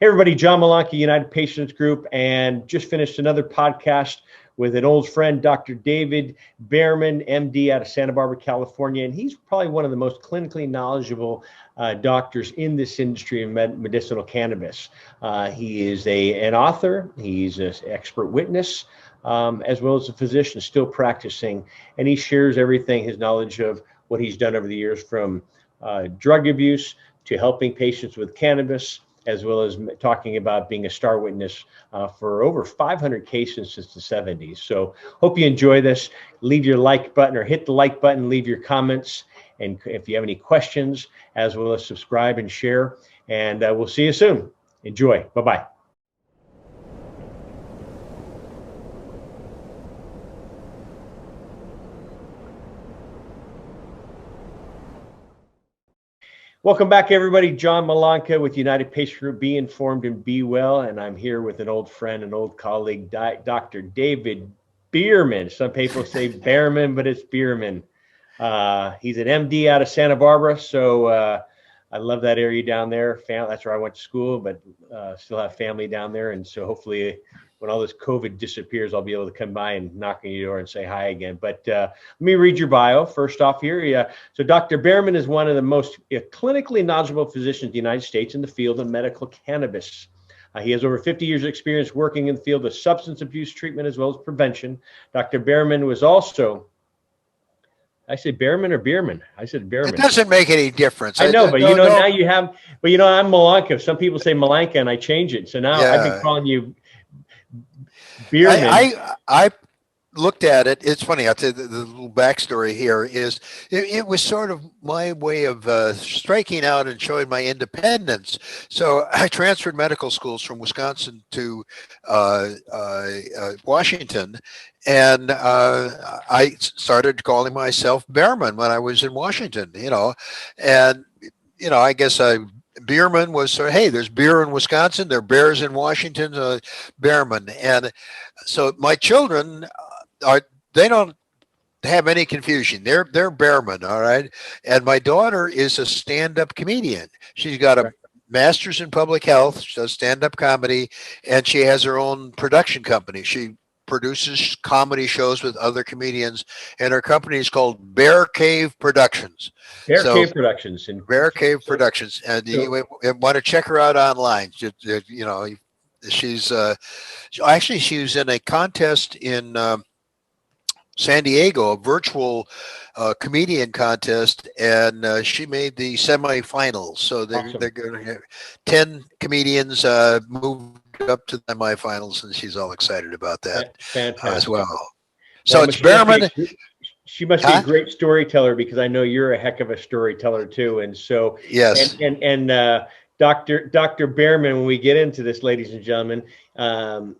Hey everybody, John Malanka, United Patients Group, and just finished another podcast with an old friend, Dr. David Bearman, MD out of Santa Barbara, California. And he's probably one of the most clinically knowledgeable doctors in this industry of medicinal cannabis. He is an author, he's an expert witness, as well as a physician still practicing. And he shares everything, his knowledge of what he's done over the years, from drug abuse to helping patients with cannabis, as well as talking about being a star witness for over 500 cases since the 70s. So hope you enjoy this. Leave your like button, or hit the like button, leave your comments. And if you have any questions, as well as subscribe and share. And we'll see you soon. Enjoy. Bye-bye. Welcome back, everybody. John Malanka with United Patient Group. Be informed and be well. And I'm here with an old friend, an old colleague, Dr. David Bearman. Some people say Bearman, but it's Bearman. He's an MD out of Santa Barbara. So I love that area down there. That's where I went to school, but still have family down there. And so hopefully when all this COVID disappears, I'll be able to come by and knock on your door and say hi again. But let me read your bio first off here. So Dr. Bearman is one of the most clinically knowledgeable physicians in the United States in the field of medical cannabis. He has over 50 years of experience working in the field of substance abuse treatment as well as prevention. Dr. Bearman was also, I said Bearman or Beerman? I said Bearman. It doesn't make any difference. I know, but you know, now you have, but you know, I'm Malanka. Some people say Malanka and I change it. So now I've been calling you Bearman. I looked at it. It's funny. I'll tell you the little backstory here is it was sort of my way of striking out and showing my independence. So I transferred medical schools from Wisconsin to Washington, and I started calling myself Bearman when I was in Washington, and, I guess Beerman was sort of, hey, there's beer in Wisconsin, there are bears in Washington, Bearman. And so my children they don't have any confusion. They're Bearman, all right? And my daughter is a stand-up comedian. She's got a master's in public health, she does stand-up comedy, and she has her own production company. She produces comedy shows with other comedians, and her company is called Bear Cave Productions. Cave Productions. And Bear Cave Productions. And you want to check her out online. She's actually, she was in a contest in San Diego, a virtual comedian contest, and she made the semifinals. So they're going to have 10 comedians moved up to the semifinals, and she's all excited about that as well. So it's Bearman. She must be a great storyteller, because I know you're a heck of a storyteller too. And so yes, and Dr. Bearman, when we get into this, ladies and gentlemen,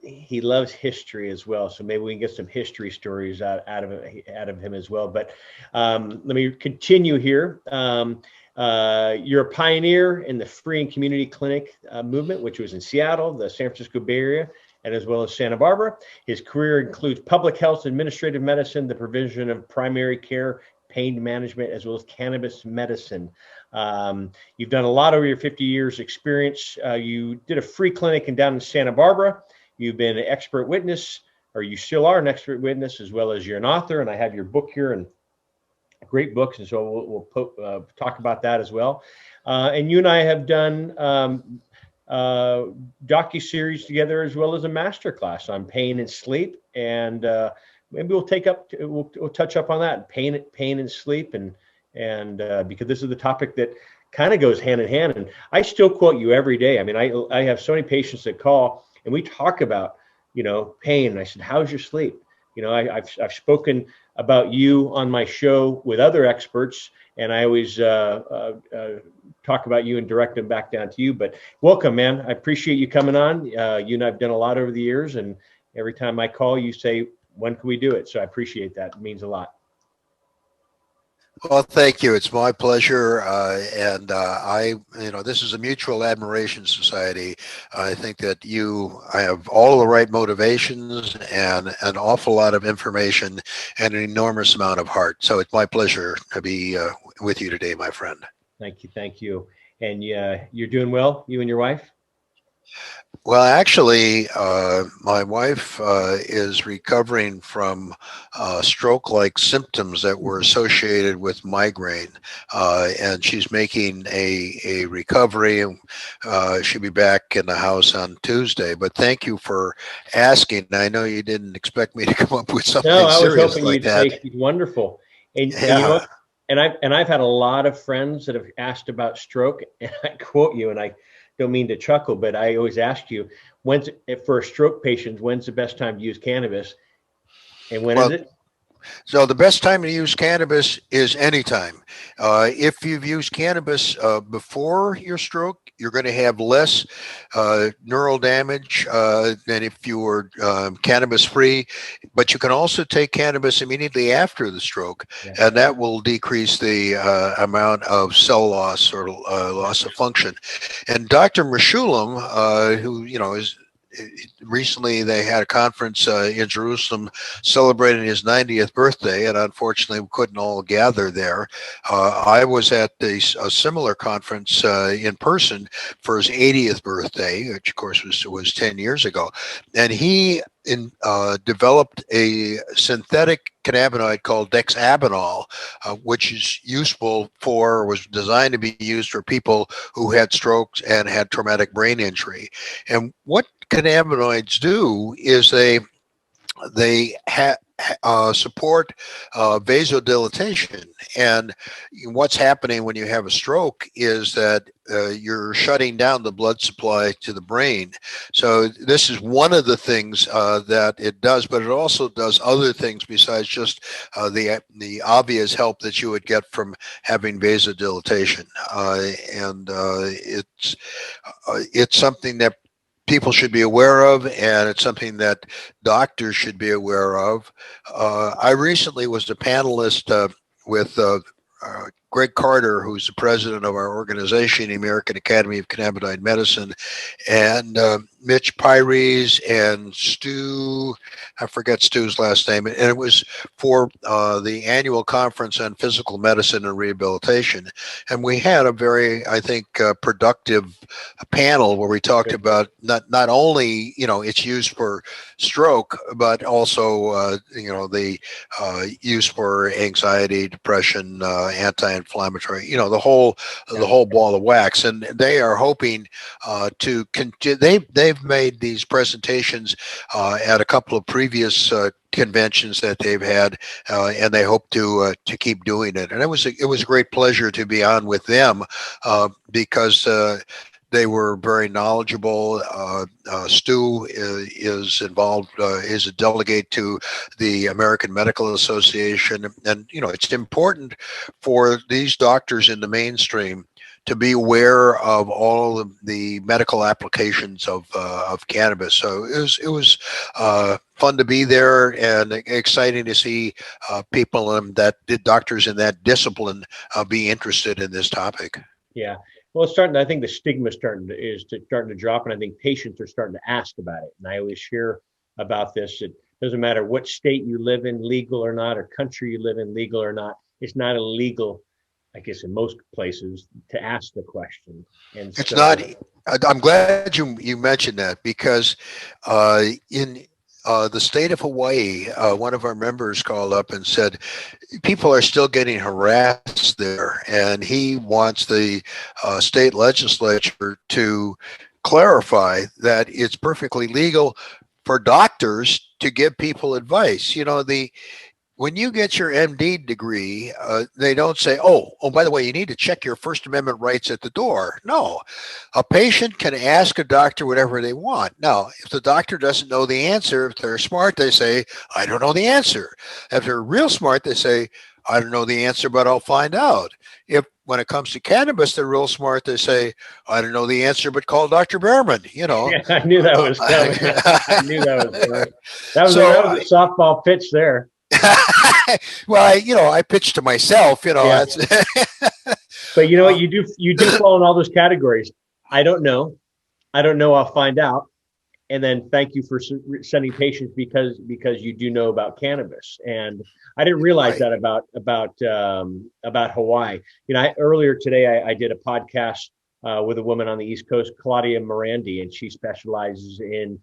he loves history as well. So maybe we can get some history stories out of him as well. But let me continue here. You're a pioneer in the free and community clinic movement, which was in Seattle, the San Francisco Bay Area, and as well as Santa Barbara. His career includes public health, administrative medicine, the provision of primary care, pain management, as well as cannabis medicine. You've done a lot over your 50 years experience. You did a free clinic down in Santa Barbara. You've been an expert witness, or you still are an expert witness, as well as you're an author. And I have your book here, and great books. And so we'll talk about that as well. And you and I have done docu-series together, as well as a masterclass on pain and sleep. And maybe we'll touch up on that, pain and sleep, and because this is the topic that kind of goes hand in hand. And I still quote you every day. I mean, I have so many patients that call and we talk about, pain. And I said, how's your sleep? I've spoken about you on my show with other experts, and I always talk about you and direct them back down to you. But welcome, man. I appreciate you coming on. You and I've done a lot over the years, and every time I call, you say, when can we do it? So I appreciate that. It means a lot. Well, thank you. It's my pleasure. And this is a mutual admiration society. I think that I have all the right motivations and an awful lot of information and an enormous amount of heart. So it's my pleasure to be with you today, my friend. Thank you. Thank you. And you're doing well, you and your wife? Well, actually, my wife is recovering from stroke-like symptoms that were associated with migraine, and she's making a recovery. She'll be back in the house on Tuesday. But thank you for asking. I know you didn't expect me to come up with No, something I was serious hoping like you'd say that. she's wonderful. And you know Yeah. what? And I've had a lot of friends that have asked about stroke, and I quote you, and I don't mean to chuckle, but I always ask you, when's for stroke patients, when's the best time to use cannabis, and when is Well, it? so the best time to use cannabis is anytime. If you've used cannabis before your stroke, you're going to have less neural damage than if you were cannabis free. But you can also take cannabis immediately after the stroke, Yeah, and that will decrease the amount of cell loss or yeah, loss of function. And Dr. Meshulam, who is recently they had a conference in Jerusalem celebrating his 90th birthday, and unfortunately we couldn't all gather there. I was at a similar conference in person for his 80th birthday, which of course was 10 years ago, and he developed a synthetic cannabinoid called dexabinol, which is useful for, was designed to be used for people who had strokes and had traumatic brain injury. And what cannabinoids do is they support vasodilatation. And what's happening when you have a stroke is that you're shutting down the blood supply to the brain. So this is one of the things that it does, but it also does other things besides just the obvious help that you would get from having vasodilatation. And it's something that people should be aware of, and it's something that doctors should be aware of. I recently was a panelist with Greg Carter, who's the president of our organization, the American Academy of Cannabinoid Medicine, and Mitch Pyres and Stu, I forget Stu's last name, and it was for the annual conference on physical medicine and rehabilitation. And we had a very, I think, productive panel where we talked good. about not only its use for stroke, but also the use for anxiety, depression, anti-inflammatory, the Yeah, whole ball of wax. And they are hoping to continue. They've made these presentations at a couple of previous conventions that they've had, and they hope to keep doing it. And it was a great pleasure to be on with them because they were very knowledgeable. Stu is involved, is a delegate to the American Medical Association. And, it's important for these doctors in the mainstream to be aware of all of the medical applications of cannabis. So it was fun to be there and exciting to see people doctors in that discipline be interested in this topic. yeah. Well, it's starting. I think the stigma starting to drop, and I think patients are starting to ask about it. And I always hear about this. It doesn't matter what state you live in, legal or not, or country you live in, legal or not. It's not illegal, I guess, in most places to ask the question. And It's not. so, I'm glad you mentioned that because in the state of Hawaii, one of our members called up and said people are still getting harassed there, and he wants the state legislature to clarify that it's perfectly legal for doctors to give people advice. The when you get your MD degree, they don't say, oh, by the way, you need to check your First Amendment rights at the door. No, a patient can ask a doctor whatever they want. Now, if the doctor doesn't know the answer, if they're smart, they say, I don't know the answer. If they're real smart, they say, I don't know the answer, but I'll find out. If when it comes to cannabis, they're real smart, they say, I don't know the answer, but call Dr. Bearman, yeah, I knew that was coming. I knew that was coming. That So was a softball pitch there. well, I pitched to myself, Yeah. that's But you know what? uh, You do fall in all those categories. I don't know. I don't know. I'll find out. And then thank you for sending patients because you do know about cannabis. And I didn't realize right. that about Hawaii. Earlier today I did a podcast with a woman on the East Coast, Claudia Morandi, and she specializes in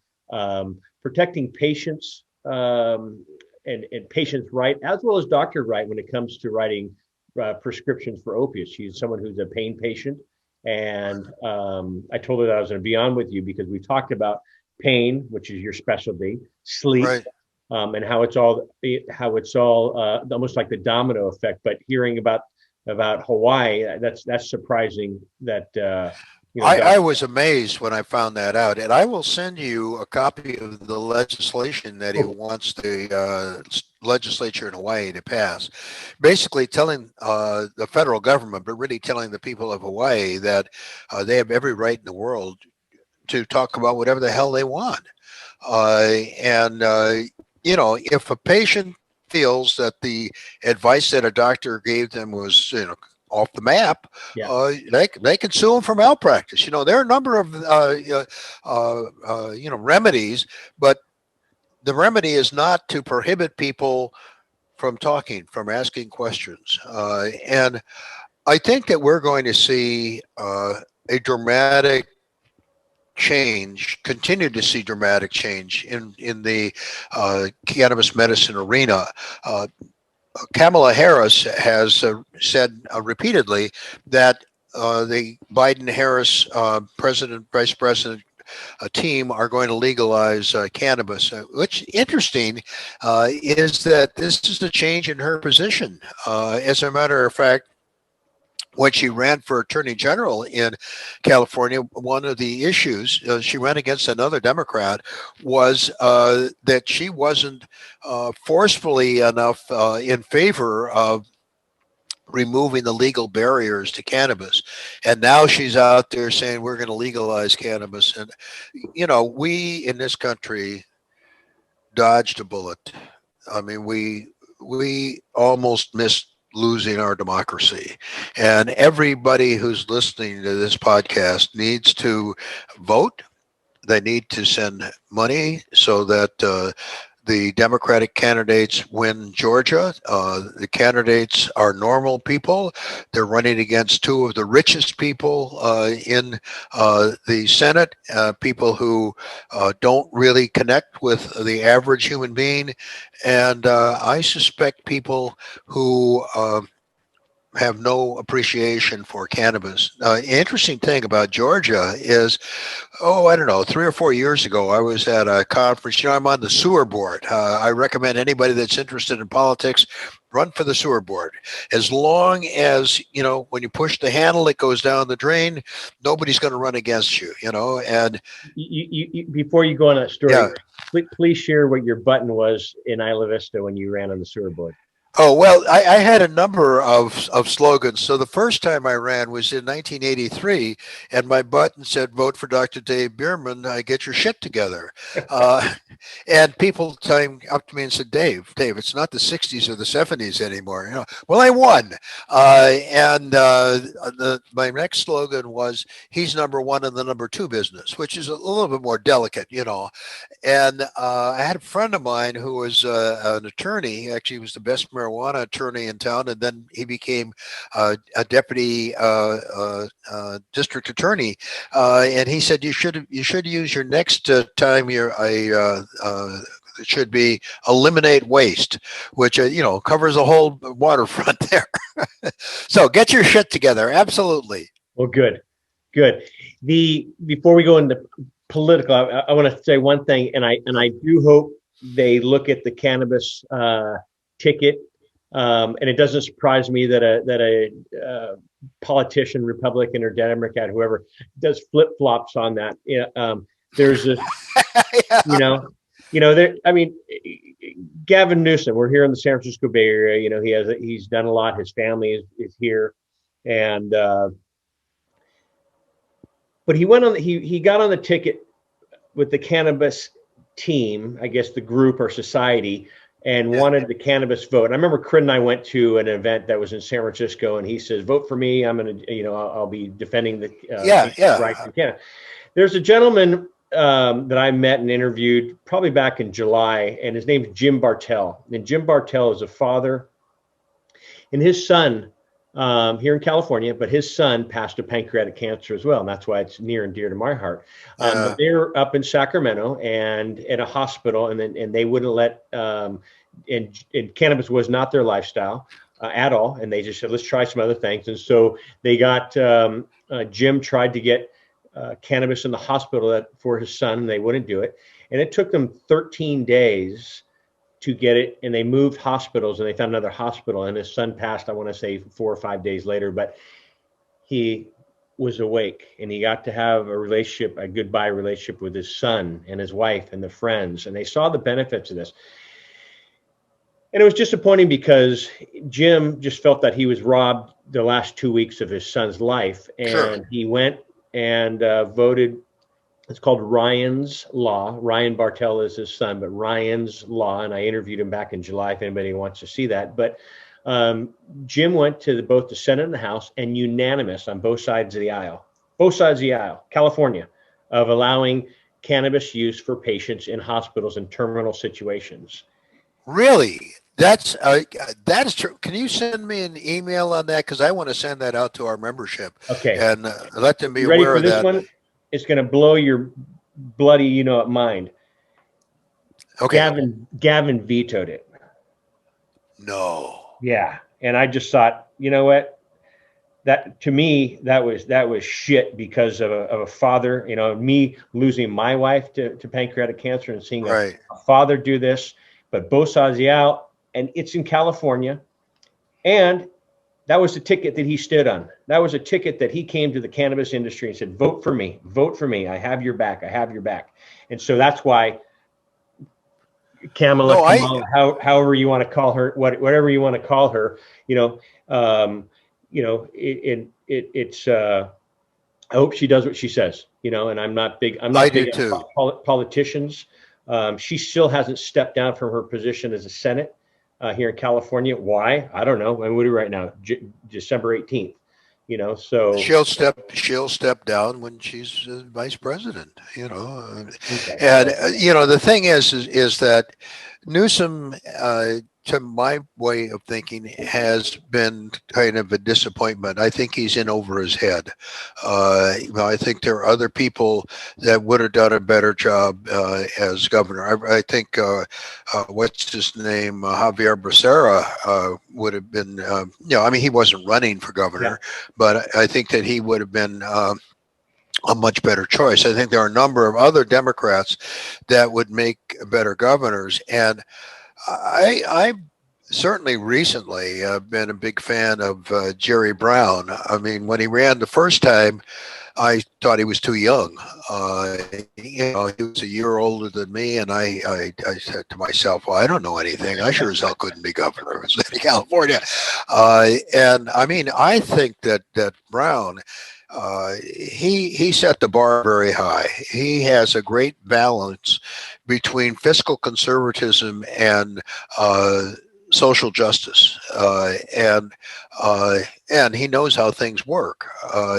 protecting patients and patients' right, as well as doctor right, when it comes to writing prescriptions for opiates. She's someone who's a pain patient. And I told her that I was going to be on with you because we talked about pain, which is your specialty, sleep, Right. and how it's all almost like the domino effect. But hearing about Hawaii, that's surprising. That I was amazed when I found that out, and I will send you a copy of the legislation that he wants the legislature in Hawaii to pass, basically telling the federal government, but really telling the people of Hawaii that they have every right in the world to talk about whatever the hell they want. If a patient feels that the advice that a doctor gave them was, off the map, Yeah. they can sue them for malpractice. There are a number of remedies, but the remedy is not to prohibit people from talking, from asking questions. And I think that we're going to see a dramatic change, continue to see dramatic change in the cannabis medicine arena. Kamala Harris has said repeatedly that the Biden-Harris vice president team are going to legalize cannabis. What's interesting is that this is a change in her position. As a matter of fact, when she ran for attorney general in California, one of the issues she ran against another Democrat was that she wasn't forcefully enough in favor of removing the legal barriers to cannabis. And now she's out there saying we're going to legalize cannabis. And, we in this country dodged a bullet. I mean, we almost missed losing our democracy. And everybody who's listening to this podcast needs to vote. They need to send money so that the Democratic candidates win Georgia. The candidates are normal people. They're running against two of the richest people in the Senate, people who don't really connect with the average human being. And I suspect people who have no appreciation for cannabis. Interesting thing about Georgia is, I don't know, 3 or 4 years ago, I was at a conference. I'm on the sewer board. I recommend anybody that's interested in politics run for the sewer board. As long as, when you push the handle, it goes down the drain, nobody's going to run against you, and before you go on that story, yeah. please share what your button was in Isla Vista when you ran on the sewer board. Oh, well, I had a number of slogans. So the first time I ran was in 1983, and my button said, vote for Dr. Dave Bearman, get your shit together. And people came up to me and said, Dave, it's not the 60s or the 70s anymore. Well, I won. My next slogan was, he's number one in the number two business, which is a little bit more delicate, And I had a friend of mine who was an attorney. Actually, he was the best marijuana attorney in town, and then he became a deputy district attorney. And he said you should use your next time you're it should be eliminate waste, which covers the whole waterfront there. So get your shit together. Absolutely. Well, good. Before we go into political, I want to say one thing, and I do hope they look at the cannabis ticket. And it doesn't surprise me that a politician, Republican or Democrat, whoever, does flip flops on that. There's a, there. I mean, Gavin Newsom. We're here in the San Francisco Bay Area. He's done a lot. His family is here, and but he went on. He got on the ticket with the cannabis team, I guess the group or society, and wanted the cannabis vote. And I remember Crid and I went to an event that was in San Francisco, and he says, vote for me. I'm going to, I'll be defending the rights of Canada. There's a gentleman that I met and interviewed probably back in July, and his name's Jim Bartell. And Jim Bartell is a father, and his son here in California, but his son passed of pancreatic cancer as well, and that's why it's near and dear to my heart. But they were up in Sacramento and in a hospital, and they wouldn't let and cannabis was not their lifestyle at all, and they just said, let's try some other things. And so they got Jim tried to get cannabis in the hospital for his son, and they wouldn't do it. And it took them 13 days to get it, and they moved hospitals, and they found another hospital, and his son passed, I want to say 4 or 5 days later, but he was awake, and he got to have a goodbye relationship with his son and his wife and the friends, and they saw the benefits of this. And it was disappointing because Jim just felt that he was robbed the last 2 weeks of his son's life, and Sure. he went and voted. It's called Ryan's Law. Ryan Bartell is his son, but Ryan's Law. And I interviewed him back in July if anybody wants to see that. But Jim went to both the Senate and the House, and unanimous on both sides of the aisle, California, of allowing cannabis use for patients in hospitals in terminal situations. Really? That is true. Can you send me an email on that? Because I want to send that out to our membership. Okay. And let them be ready aware for of this that. one? It's going to blow your bloody, mind. Okay. Gavin vetoed it. No. Yeah. And I just thought, you know what? That to me, that was shit because of a father, me losing my wife to pancreatic cancer and seeing Right. a father do this, but both sides of the aisle, and it's in California. And that was the ticket that he stood on. That was a ticket that he came to the cannabis industry and said, vote for me, vote for me. I have your back. I have your back. And so that's why Kamala, however you want to call her, whatever you want to call her, it's, I hope she does what she says, and I'm not big on politicians. She still hasn't stepped down from her position as a Senate here in California. Why? I don't know. I'm right now, December 18th. So she'll step down when she's vice president. Okay. And the thing is that Newsom, to my way of thinking, has been kind of a disappointment. I think he's in over his head. I think there are other people that would have done a better job as governor. I think what's his name, Javier Becerra, would have been. He wasn't running for governor, but I think that he would have been a much better choice. I think there are a number of other Democrats that would make better governors, and I certainly recently been a big fan of Jerry Brown. I mean, when he ran the first time, I thought he was too young. He was a year older than me, and I said to myself, well, I don't know anything. I sure as hell couldn't be governor of the state of California. And I mean, I think that Brown, he set the bar very high. He has a great balance between fiscal conservatism and social justice, and he knows how things work.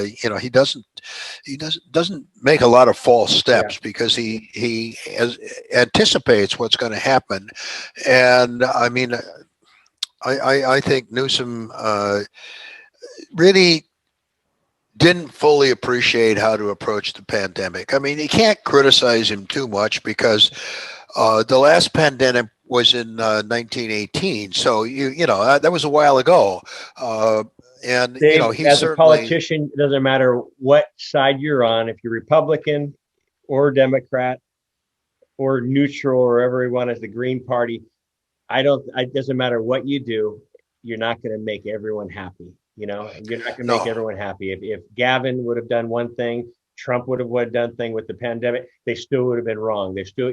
He doesn't make a lot of false steps because he anticipates what's going to happen. And I mean, I think Newsom really didn't fully appreciate how to approach the pandemic. I mean, you can't criticize him too much because the last pandemic was in 1918, so that was a while ago. And Dave, he as certainly, a politician, it doesn't matter what side you're on. If you're Republican or Democrat or neutral or whatever you want as the Green Party, it doesn't matter what you do. You're not going to make everyone happy. You're not going to make everyone happy. If Gavin would have done one thing, Trump would have done thing with the pandemic, they still would have been wrong. They still,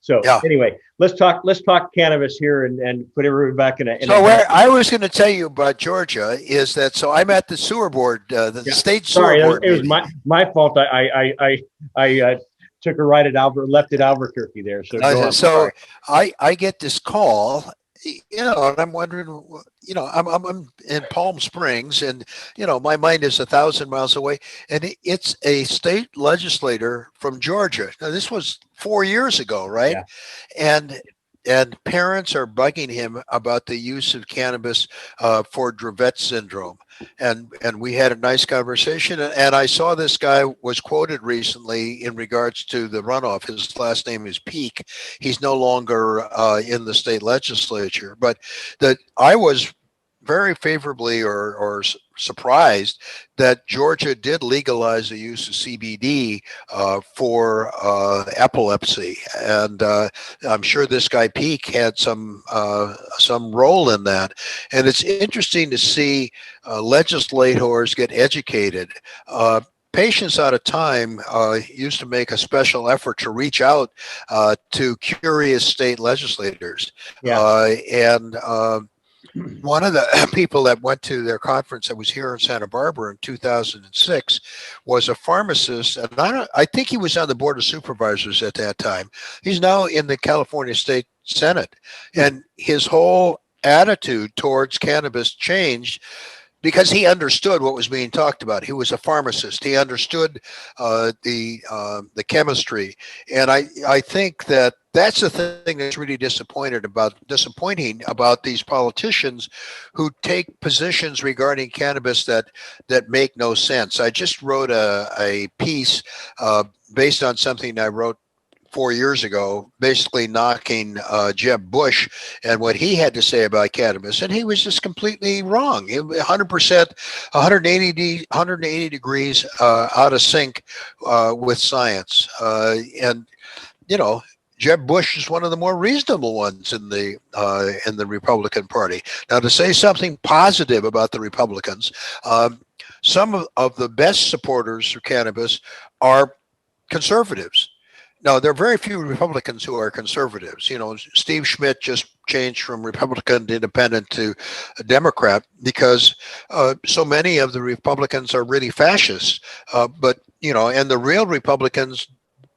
So anyway, let's talk cannabis here and put everybody back in a. Where I was going to tell you about Georgia is that I'm at the sewer board, the state sewer board. It was my fault. I took a right at left at Albuquerque there. So I get this call, and I'm wondering, I'm in Palm Springs, and my mind is 1,000 miles away, and it's a state legislator from Georgia. Now this was 4 years ago, right? Yeah. And and parents are bugging him about the use of cannabis for Dravet syndrome. And we had a nice conversation. And I saw this guy was quoted recently in regards to the runoff. His last name is Peake. He's no longer in the state legislature. But that I was very favorably or surprised that Georgia did legalize the use of CBD for epilepsy, and I'm sure this guy Peake had some role in that. And it's interesting to see legislators get educated. Patients Out of Time used to make a special effort to reach out to curious state legislators, and one of the people that went to their conference that was here in Santa Barbara in 2006 was a pharmacist, and I think he was on the Board of Supervisors at that time. He's now in the California State Senate, and his whole attitude towards cannabis changed because he understood what was being talked about. He was a pharmacist. He understood the chemistry, and I think that that's the thing that's really disappointing about these politicians who take positions regarding cannabis that make no sense. I just wrote a piece based on something I wrote 4 years ago, basically knocking Jeb Bush and what he had to say about cannabis, and he was just completely wrong. 100%, 180 degrees out of sync with science, and you know. Jeb Bush is one of the more reasonable ones in the Republican Party. Now, to say something positive about the Republicans, some of the best supporters of cannabis are conservatives. Now, there are very few Republicans who are conservatives. You know, Steve Schmidt just changed from Republican to Independent to a Democrat because so many of the Republicans are really fascists. But, you know, and the real Republicans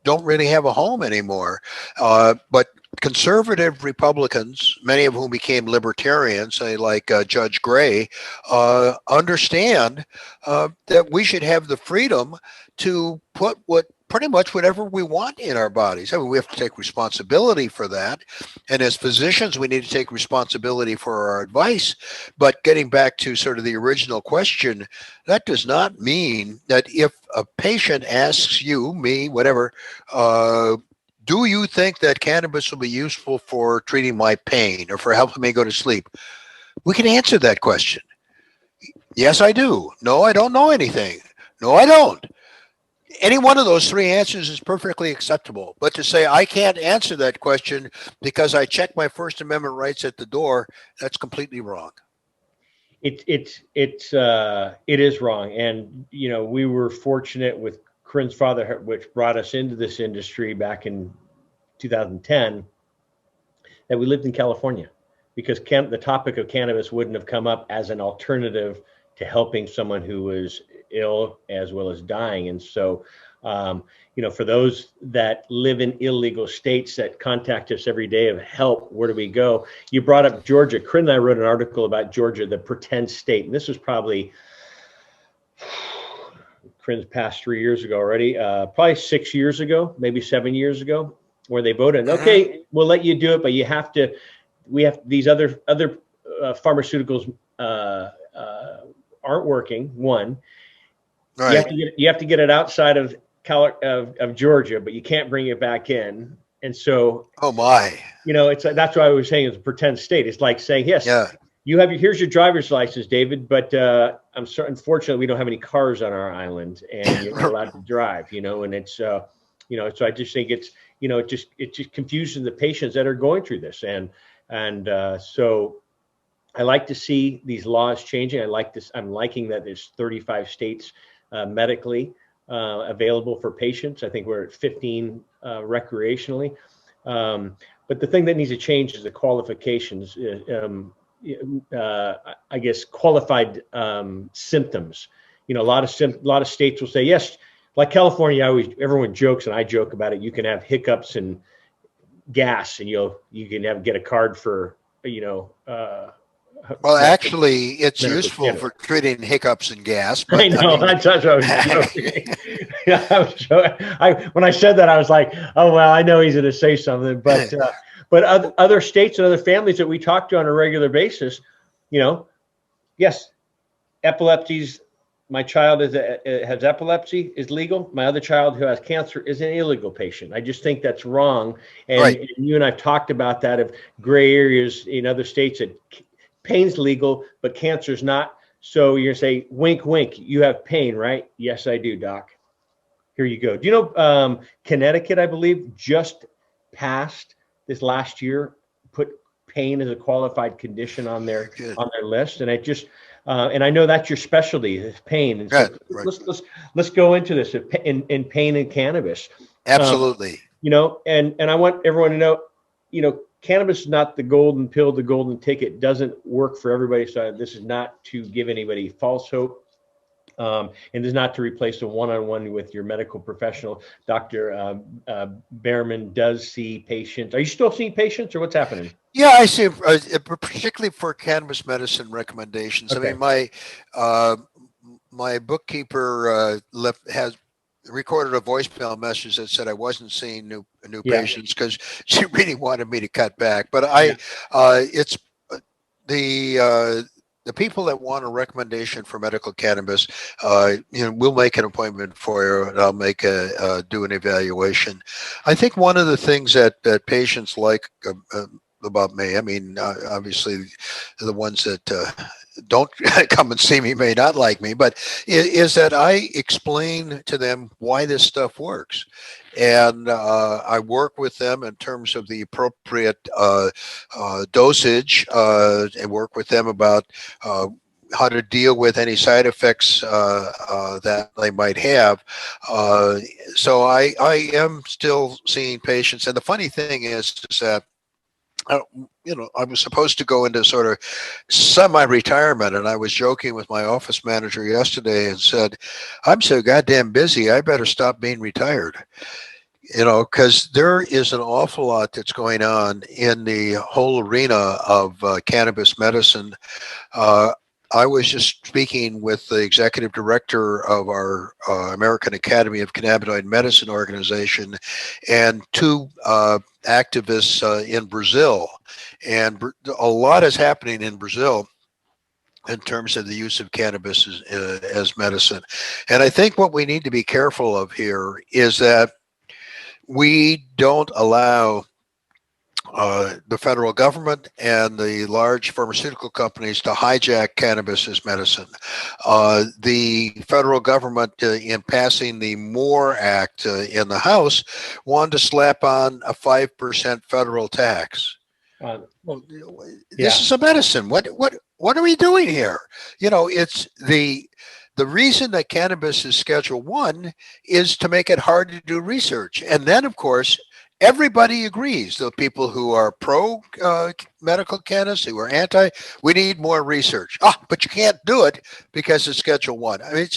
don't really have a home anymore. But conservative Republicans, many of whom became libertarians, say like Judge Gray, understand that we should have the freedom to put pretty much whatever we want in our bodies. I mean, we have to take responsibility for that. And as physicians, we need to take responsibility for our advice. But getting back to sort of the original question, that does not mean that if a patient asks you, me, whatever, do you think that cannabis will be useful for treating my pain or for helping me go to sleep? We can answer that question. Yes, I do. No, I don't know anything. No, I don't. Any one of those three answers is perfectly acceptable. But to say I can't answer that question because I checked my First Amendment rights at the door, that's completely wrong. It is wrong. And, you know, we were fortunate with Corinne's father, which brought us into this industry back in 2010, that we lived in California, because the topic of cannabis wouldn't have come up as an alternative to helping someone who was ill as well as dying. And so, you know, for those that live in illegal states that contact us every day of help, where do we go? You brought up Georgia. Corinne and I wrote an article about Georgia, the pretend state. And this was probably, Corinne's passed 3 years ago already, probably 6 years ago, maybe 7 years ago, where they voted, okay, we'll let you do it, but you have to, we have these other pharmaceuticals aren't working, one. Right. You have to get it outside of Georgia, but you can't bring it back in. And so, oh my, you know, it's that's why I was saying it's a pretend state. It's like saying, yes, you have here's your driver's license, David, but unfortunately, we don't have any cars on our island, and you're not allowed to drive. You know, and it's you know, so I just think it's, you know, it just confuses the patients that are going through this, and so. I like to see these laws changing. I'm liking that there's 35 states medically available for patients. I think we're at 15 recreationally. But the thing that needs to change is the qualifications. I guess qualified symptoms. You know, a lot of states will say yes. Like California, everyone jokes, and I joke about it. You can have hiccups and gas, and you can get a card for, you know. Well, actually, it's useful for treating hiccups and gas. But I know. That's what I was joking. When I said that, I was like, oh, well, I know he's going to say something. But but other states and other families that we talk to on a regular basis, yes, epilepsy's, my child has epilepsy is legal. My other child who has cancer is an illegal patient. I just think that's wrong. And Right. you and I've talked about that of gray areas in other states that pain's legal, but cancer's not. So you're say, wink, wink, you have pain, right? Yes, I do, doc. Here you go. Do you know Connecticut, I believe, just passed this last year, put pain as a qualified condition on their list, and it just and I know that's your specialty, is pain. And so let's go into this in pain and cannabis. Absolutely. And I want everyone to know, cannabis is not the golden pill, the golden ticket. It doesn't work for everybody. So this is not to give anybody false hope. And this is not to replace a one-on-one with your medical professional. Dr. Bearman does see patients. Are you still seeing patients, or what's happening? Yeah, I see, particularly for cannabis medicine recommendations. Okay. I mean, my bookkeeper has recorded a voicemail message that said I wasn't seeing new patients because she really wanted me to cut back. But it's the people that want a recommendation for medical cannabis, we'll make an appointment for you, and I'll do an evaluation. I think one of the things that patients like about me, I mean, obviously the ones that don't come and see me may not like me, but is that I explain to them why this stuff works. And I work with them in terms of the appropriate dosage, and work with them about how to deal with any side effects that they might have. So I am still seeing patients. And the funny thing is that I was supposed to go into sort of semi-retirement, and I was joking with my office manager yesterday and said, I'm so goddamn busy, I better stop being retired. Because there is an awful lot that's going on in the whole arena of cannabis medicine. I was just speaking with the executive director of our American Academy of Cannabinoid Medicine organization and two activists in Brazil. And a lot is happening in Brazil in terms of the use of cannabis as medicine. And I think what we need to be careful of here is that we don't allow the federal government and the large pharmaceutical companies to hijack cannabis as medicine. The federal government, in passing the MORE Act in the House, wanted to slap on a 5% federal tax. This is a medicine. What are we doing here? It's the reason that cannabis is Schedule 1 is to make it hard to do research. And then, of course, everybody agrees, the people who are pro medical cannabis, who are anti, we need more research. But you can't do it because it's Schedule 1. I mean,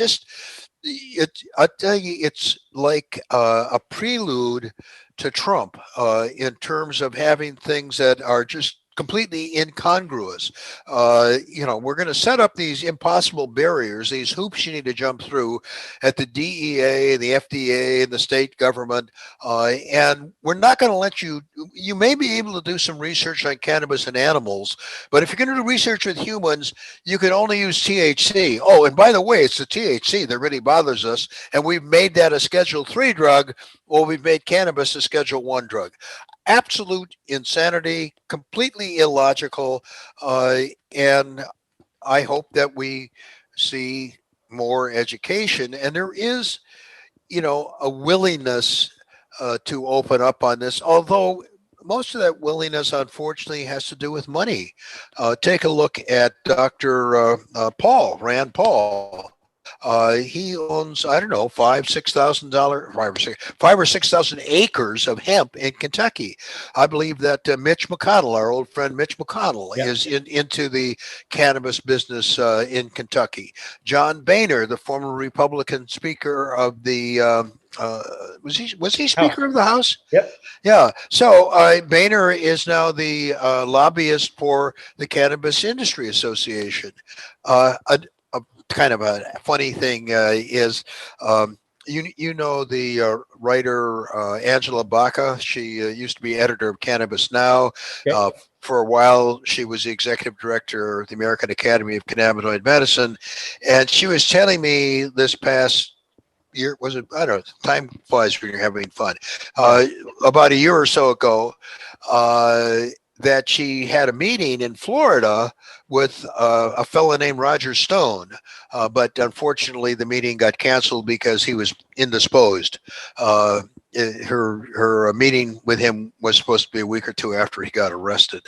I tell you, it's like a prelude to Trump in terms of having things that are just completely incongruous. We're going to set up these impossible barriers, these hoops you need to jump through at the DEA, the FDA, and the state government. And we're not going to let you may be able to do some research on cannabis in animals, but if you're going to do research with humans, you can only use THC. Oh, and by the way, it's the THC that really bothers us. And we've made that a Schedule 3 drug, or we've made cannabis a Schedule 1 drug. Absolute insanity, completely illogical, and I hope that we see more education. And there is, a willingness to open up on this, although most of that willingness, unfortunately, has to do with money. Take a look at Dr. Rand Paul. He owns, I don't know, $5,000 or 6,000 acres of hemp in Kentucky. I believe that Mitch McConnell, our old friend Mitch McConnell, is into the cannabis business in Kentucky. John Boehner, the former Republican Speaker of the was he Speaker of the House? Yep. Yeah. So Boehner is now the lobbyist for the Cannabis Industry Association. Kind of a funny thing is You know the writer Angela Baca. She used to be editor of Cannabis Now. Okay. For a while, she was the executive director of the American Academy of Cannabinoid Medicine, and she was telling me this past year, was it? I don't know. Time flies when you're having fun. Uh, about a year or so ago, uh, that she had a meeting in Florida with a fellow named Roger Stone, but unfortunately the meeting got canceled because he was indisposed. Uh, her meeting with him was supposed to be a week or two after he got arrested.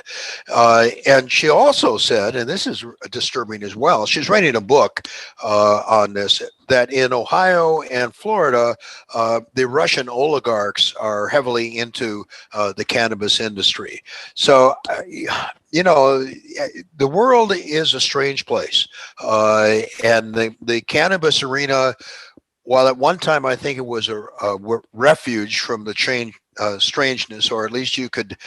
And she also said, and this is disturbing as well, she's writing a book on this, that in Ohio and Florida, the Russian oligarchs are heavily into the cannabis industry. So, you know, the world is a strange place. And the cannabis arena, while at one time I think it was a refuge from the strangeness, or at least you could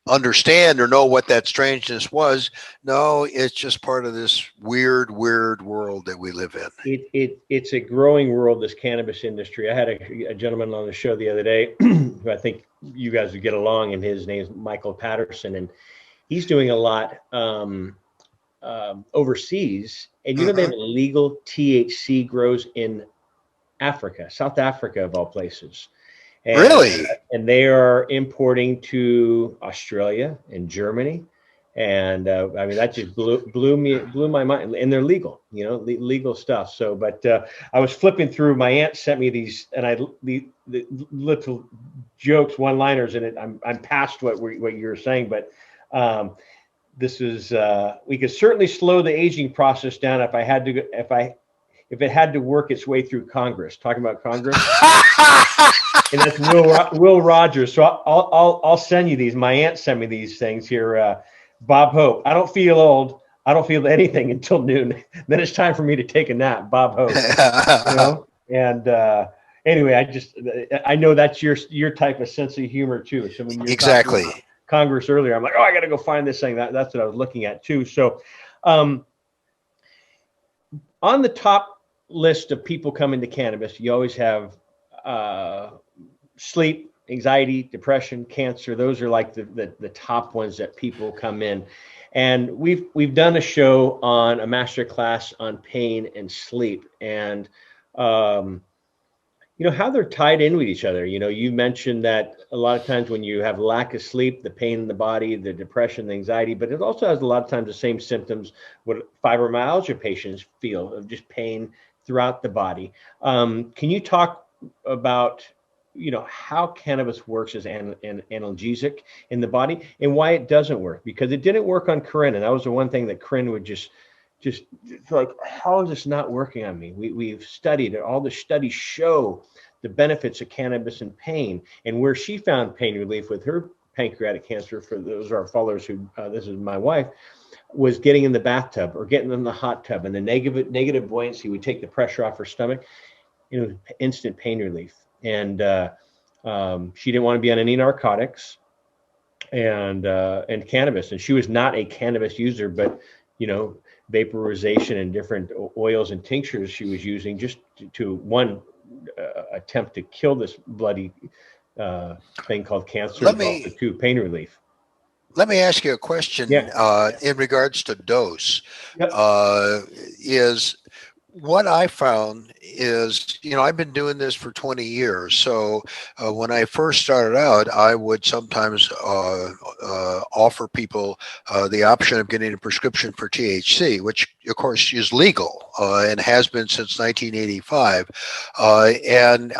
understand or know what that strangeness was. No, it's just part of this weird world that we live in. It's a growing world, this cannabis industry. I had a gentleman on the show the other day who I think you guys would get along, and his name is Michael Patterson, and he's doing a lot overseas. And you know, they have legal THC grows in Africa, South Africa of all places. And, Really? And they are importing to Australia and Germany. And I mean, that just blew my mind. And they're legal, you know, legal stuff. So, but I was flipping through. My aunt sent me these, and the little jokes, one-liners in it. I'm past what you were saying, but this is we could certainly slow the aging process down if it had to work its way through Congress. Talking about Congress. And that's Will Rogers. So I'll send you these. My aunt sent me these things here. Bob Hope. I don't feel old. I don't feel anything until noon. Then it's time for me to take a nap. Bob Hope. You know. And anyway, I know that's your type of sense of humor too. So when you're exactly Congress earlier, I'm like, oh, I got to go find this thing. That's what I was looking at too. So, on the top list of people coming to cannabis, you always have sleep, anxiety, depression, cancer. Those are like the top ones that people come in. And we've done a show on a master class on pain and sleep, and you know, how they're tied in with each other. You know, you mentioned that a lot of times when you have lack of sleep, the pain in the body, the depression, the anxiety, but it also has a lot of times the same symptoms what fibromyalgia patients feel, of just pain throughout the body. Can you talk about, you know, how cannabis works as an analgesic in the body and why it doesn't work? Because it didn't work on Corinne, and that was the one thing that Corinne would just like, how is this not working on me? We've studied it. All the studies show the benefits of cannabis and pain, and where she found pain relief with her pancreatic cancer, for those of our followers who, this is my wife, was getting in the bathtub or getting in the hot tub, and the negative buoyancy would take the pressure off her stomach. You know, instant pain relief. And she didn't want to be on any narcotics and cannabis. And she was not a cannabis user, but, you know, vaporization and different oils and tinctures she was using just to one attempt to kill this bloody thing called cancer, but two, pain relief. Let me ask you a question. Yeah. In regards to dose. Yep. Is what I found is, you know, I've been doing this for 20 years. So when I first started out, I would sometimes offer people the option of getting a prescription for THC, which of course is legal and has been since 1985. And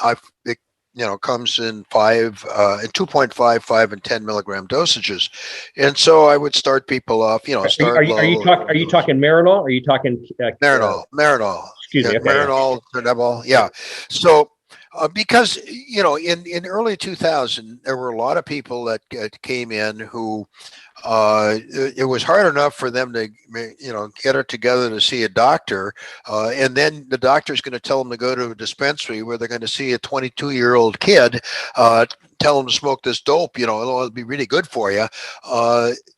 it, you know, comes in 2.5, 5, and 10 milligram dosages. And so I would start people off, you know, are you talking Marinol? Are you talking Marinol? Excuse me. Okay, Marinol, yeah. So because, you know, in early 2000, there were a lot of people that came in who it was hard enough for them to, you know, get it together to see a doctor, and then the doctor's going to tell them to go to a dispensary where they're going to see a 22-year-old kid tell them to smoke this dope, it'll be really good for you,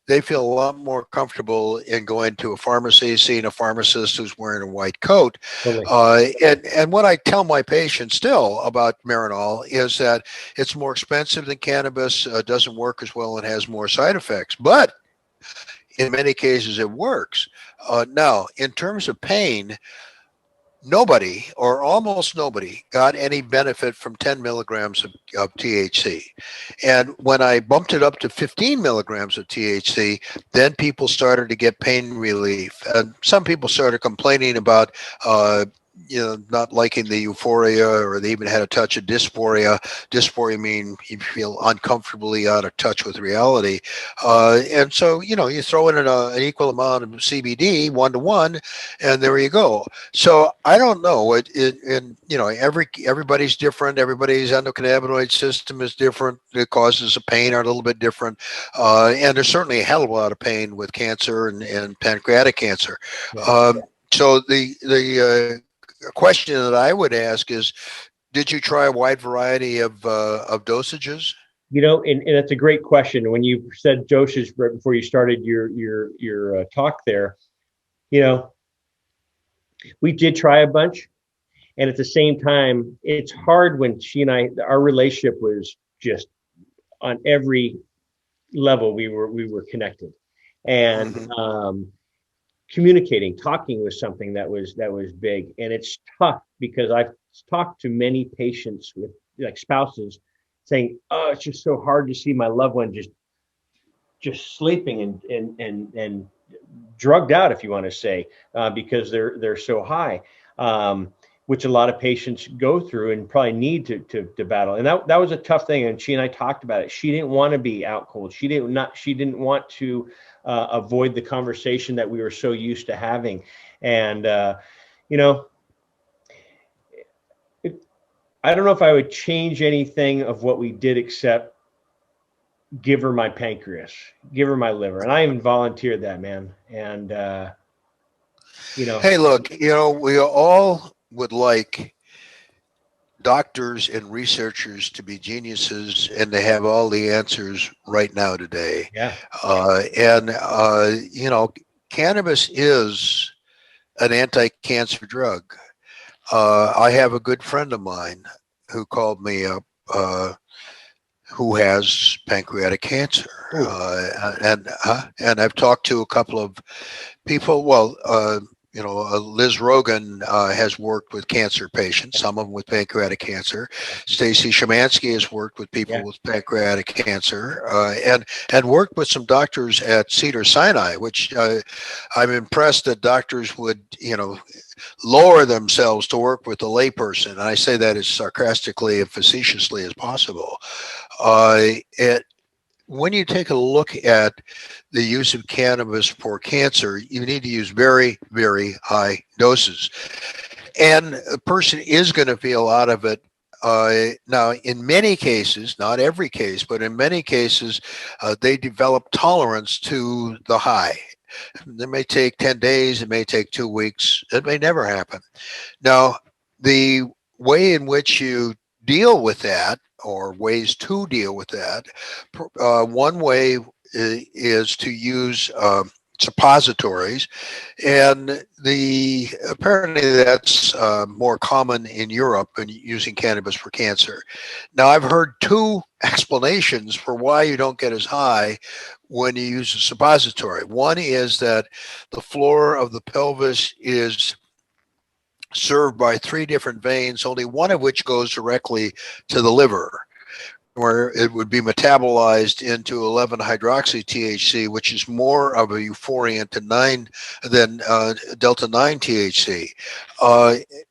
they feel a lot more comfortable in going to a pharmacy, seeing a pharmacist who's wearing a white coat. Totally. And what I tell my patients still about Marinol is that it's more expensive than cannabis, doesn't work as well, and has more side effects. But in many cases, it works. Now, in terms of pain, nobody or almost nobody got any benefit from 10 milligrams of THC. And when I bumped it up to 15 milligrams of THC, then people started to get pain relief. And some people started complaining about, not liking the euphoria, or they even had a touch of dysphoria. Dysphoria means you feel uncomfortably out of touch with reality. And so, you throw in an equal amount of CBD 1-to-1, and there you go. So I don't know. Everybody's different. Everybody's endocannabinoid system is different. The causes of pain are a little bit different. And there's certainly a hell of a lot of pain with cancer and pancreatic cancer. Yeah. So the question that I would ask is, did you try a wide variety of dosages? And that's a great question. When you said dosage right before you started your talk there, we did try a bunch, and at the same time, it's hard when she and our relationship was just on every level. We were connected, and communicating, talking was something that was big. And it's tough because I've talked to many patients with like spouses saying, "Oh, it's just so hard to see my loved one just sleeping and drugged out," if you want to say, because they're so high, which a lot of patients go through and probably need to battle. And that was a tough thing. And she and I talked about it. She didn't want to be out cold. She didn't want to avoid the conversation that we were so used to having. And I don't know if I would change anything of what we did except give her my pancreas, give her my liver. And I even volunteered that, man. And, Hey, look, we all would like doctors and researchers to be geniuses and to have all the answers right now today. Yeah. Cannabis is an anti-cancer drug. I have a good friend of mine who called me up, who has pancreatic cancer, and I've talked to a couple of people. Well, Liz Rogan has worked with cancer patients, some of them with pancreatic cancer. Stacy Shemansky has worked with people with pancreatic cancer, and worked with some doctors at Cedars-Sinai, which I'm impressed that doctors would, lower themselves to work with a layperson. And I say that as sarcastically and facetiously as possible. When you take a look at the use of cannabis for cancer, you need to use very, very high doses. And a person is going to feel out of it. Now, in many cases, not every case, but in many cases, they develop tolerance to the high. It may take 10 days, it may take 2 weeks, it may never happen. Now, the way in which you deal with that, or ways to deal with that, one way is to use suppositories, and apparently that's more common in Europe and using cannabis for cancer. Now, I've heard two explanations for why you don't get as high when you use a suppository. One is that the floor of the pelvis is served by 3 different veins, only one of which goes directly to the liver, where it would be metabolized into 11-hydroxy-THC, which is more of a euphoriant than delta-9 THC.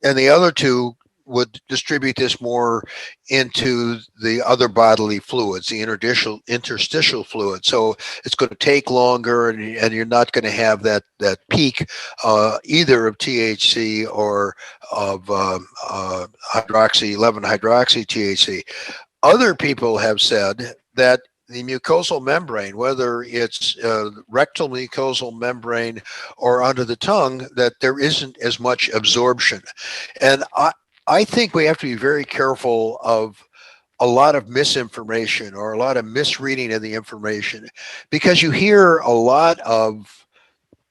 And the other two would distribute this more into the other bodily fluids, the interstitial fluid. So it's going to take longer, and you're not going to have that peak either of THC or of 11-hydroxy-THC. Other people have said that the mucosal membrane, whether it's rectal mucosal membrane or under the tongue, that there isn't as much absorption. And I think we have to be very careful of a lot of misinformation or a lot of misreading of the information, because you hear a lot of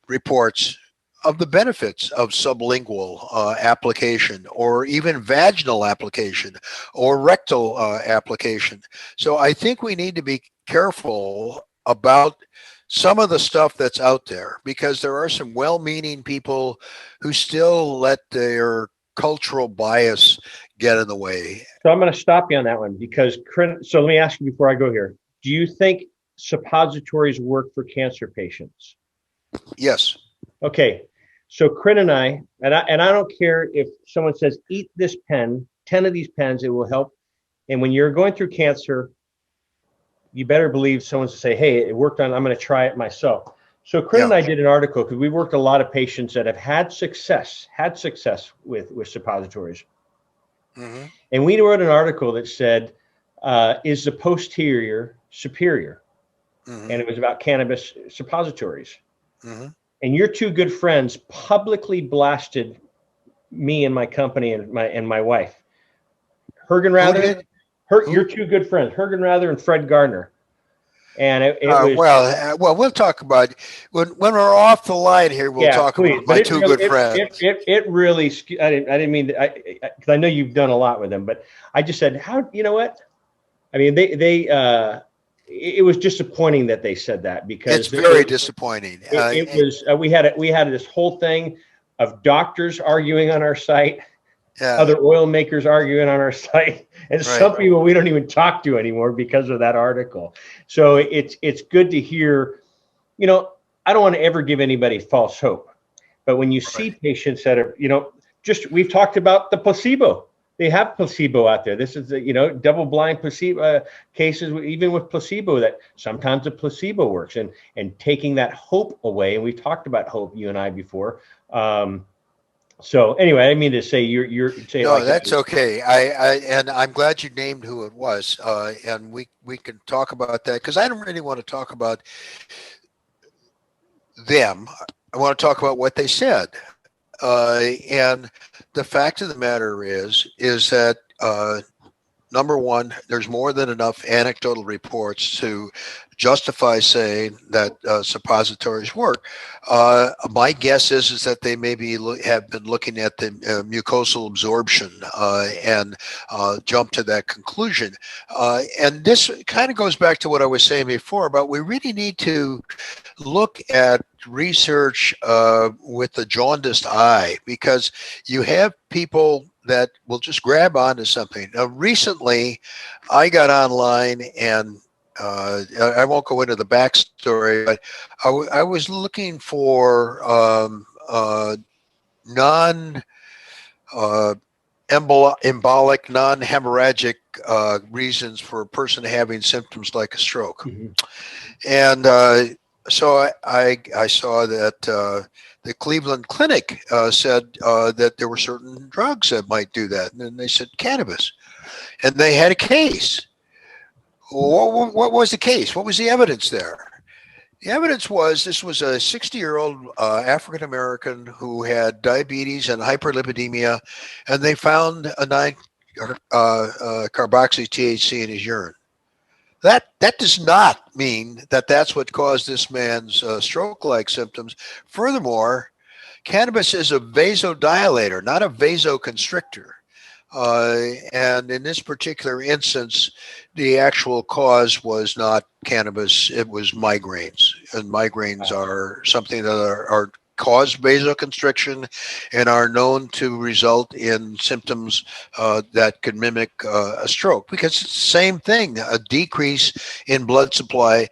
reports of the benefits of sublingual application, or even vaginal application, or rectal application. So I think we need to be careful about some of the stuff that's out there, because there are some well-meaning people who still let their cultural bias get in the way. So I'm going to stop you on that one because, so let me ask you before I go here. Do you think suppositories work for cancer patients? Yes. Okay. So Corinne and I don't care if someone says, eat this pen, 10 of these pens, it will help. And when you're going through cancer, you better believe someone's to say, hey, it worked I'm going to try it myself. So Corinne and I did an article because we worked a lot of patients that have had success with suppositories. Mm-hmm. And we wrote an article that said, is the posterior superior? Mm-hmm. And it was about cannabis suppositories. Mm-hmm. And your two good friends publicly blasted me and my company and my wife. Hergenrather, your two good friends, Hergenrather and Fred Gardner. And it was well, we'll talk about when we're off the line here. We'll talk about my two good friends. It really, I didn't mean because I know you've done a lot with them, but I just said, how, you know what? I mean, it was disappointing that they said that, because it's very disappointing. We had this whole thing of doctors arguing on our site, other oil makers arguing on our site, and some people we don't even talk to anymore because of that article. So it's good to hear. You know, I don't want to ever give anybody false hope, but when you see patients that are, we've talked about the placebo. They have placebo out there. This is double-blind placebo cases, even with placebo, that sometimes the placebo works, and taking that hope away. And we've talked about hope, you and I, before. So anyway, I didn't mean to say you're saying. No, like that's that. Okay. And I'm glad you named who it was, and we can talk about that, because I don't really want to talk about them. I want to talk about what they said. And the fact of the matter is that number one, there's more than enough anecdotal reports to justify saying that suppositories work. My guess is that they maybe have been looking at the mucosal absorption and jump to that conclusion. And this kind of goes back to what I was saying before about we really need to look at research with the jaundiced eye, because you have people that will just grab onto something. Now, recently, I got online, and I won't go into the backstory, but I was looking for embolic, non-hemorrhagic reasons for a person having symptoms like a stroke. Mm-hmm. And so I saw that the Cleveland Clinic said that there were certain drugs that might do that. And then they said cannabis. And they had a case. What was the case? What was the evidence there? The evidence was this was a 60-year-old African-American who had diabetes and hyperlipidemia, and they found a 9-carboxy THC in his urine. That does not mean that that's what caused this man's stroke-like symptoms. Furthermore, cannabis is a vasodilator, not a vasoconstrictor. And in this particular instance, the actual cause was not cannabis, it was migraines. And migraines are something that are cause vasoconstriction and are known to result in symptoms that could mimic a stroke, because it's the same thing, a decrease in blood supply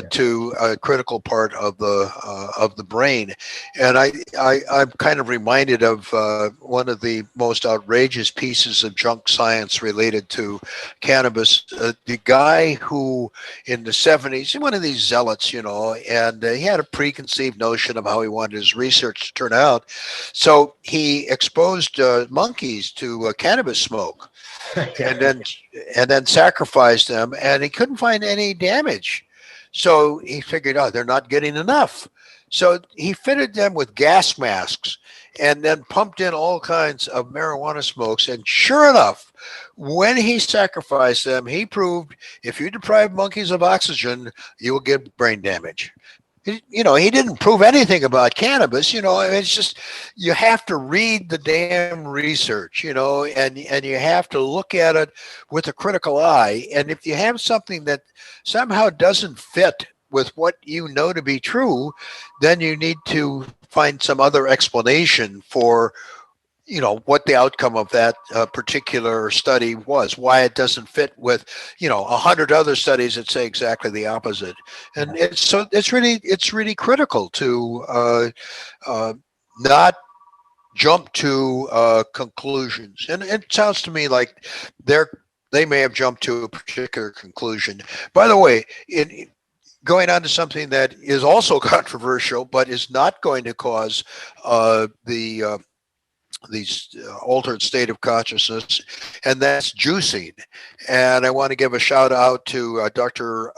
to a critical part of the brain. And I'm kind of reminded of one of the most outrageous pieces of junk science related to cannabis. The guy who in the 70s, one of these zealots, and he had a preconceived notion of how he wanted his research to turn out. So he exposed monkeys to cannabis smoke and then sacrificed them, and he couldn't find any damage. So he figured out they're not getting enough. So he fitted them with gas masks and then pumped in all kinds of marijuana smokes. And sure enough, when he sacrificed them, he proved if you deprive monkeys of oxygen, you will get brain damage. He didn't prove anything about cannabis. It's just you have to read the damn research, and you have to look at it with a critical eye. And if you have something that somehow doesn't fit with what you know to be true, then you need to find some other explanation for what the outcome of that particular study was, why it doesn't fit with 100 other studies that say exactly the opposite. And it's really critical to not jump to conclusions. And it sounds to me like they may have jumped to a particular conclusion. By the way, in going on to something that is also controversial but is not going to cause these altered state of consciousness, and that's juicing. And I want to give a shout out to Dr.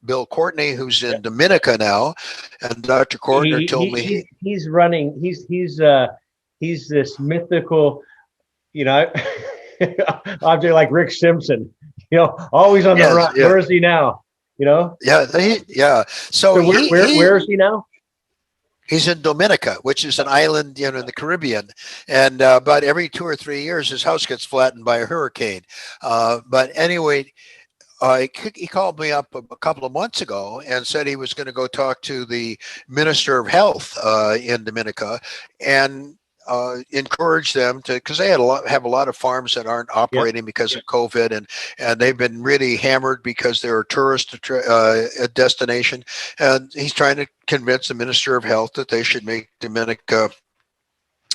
Bill Courtney, who's in Dominica now. And Dr. Courtney told me he's running. He's this mythical, object like Rick Simpson. Always on the run. Yeah. Where is he now? Yeah. So where is he now? He's in Dominica, which is an island, in the Caribbean, and about every 2 or 3 years, his house gets flattened by a hurricane. But anyway, he called me up a couple of months ago and said he was going to go talk to the Minister of Health in Dominica and encourage them to, because they have a lot of farms that aren't operating because of COVID, and they've been really hammered because they're a tourist destination. And he's trying to convince the Minister of Health that they should make Dominica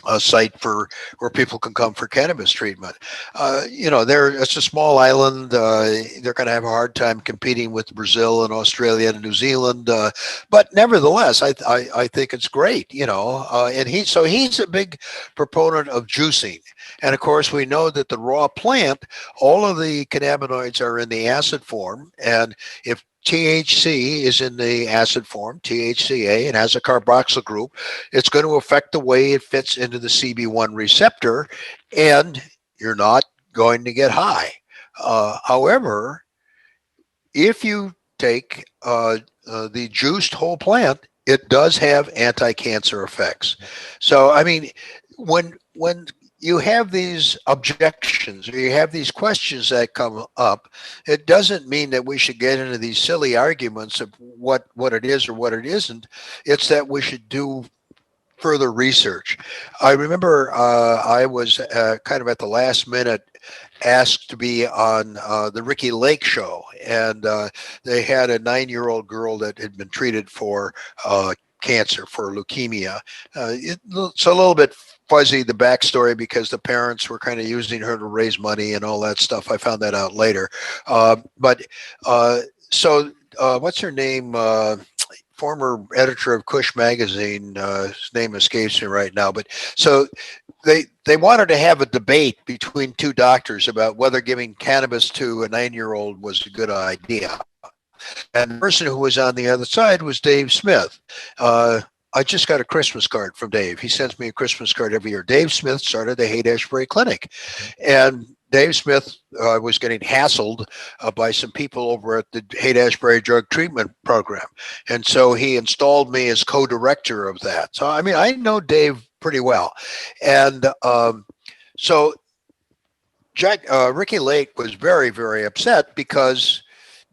a site where people can come for cannabis treatment. It's a small island. They're going to have a hard time competing with Brazil and Australia and New Zealand. But nevertheless, I think it's great, and he's a big proponent of juicing. And of course, we know that the raw plant, all of the cannabinoids are in the acid form. And if THC is in the acid form, THCA, and has a carboxyl group, it's going to affect the way it fits into the CB1 receptor, and you're not going to get high. However, if you take the juiced whole plant, it does have anti-cancer effects. So, I mean, when you have these objections or you have these questions that come up, it doesn't mean that we should get into these silly arguments of what it is or what it isn't. It's that we should do further research. I remember I was kind of at the last minute asked to be on the Ricky Lake show, and they had a 9-year-old girl that had been treated for cancer, for leukemia. It's a little bit fuzzy, the backstory, because the parents were kind of using her to raise money and all that stuff. I found that out later. What's her name? Former editor of Kush magazine. His name escapes me right now. But so they wanted to have a debate between two doctors about whether giving cannabis to a 9-year-old was a good idea. And the person who was on the other side was Dave Smith. I just got a Christmas card from Dave. He sends me a Christmas card every year. Dave Smith started the Haight-Ashbury Clinic. And Dave Smith was getting hassled by some people over at the Haight-Ashbury Drug Treatment Program. And so he installed me as co-director of that. So, I mean, I know Dave pretty well. And so Ricky Lake was very, very upset because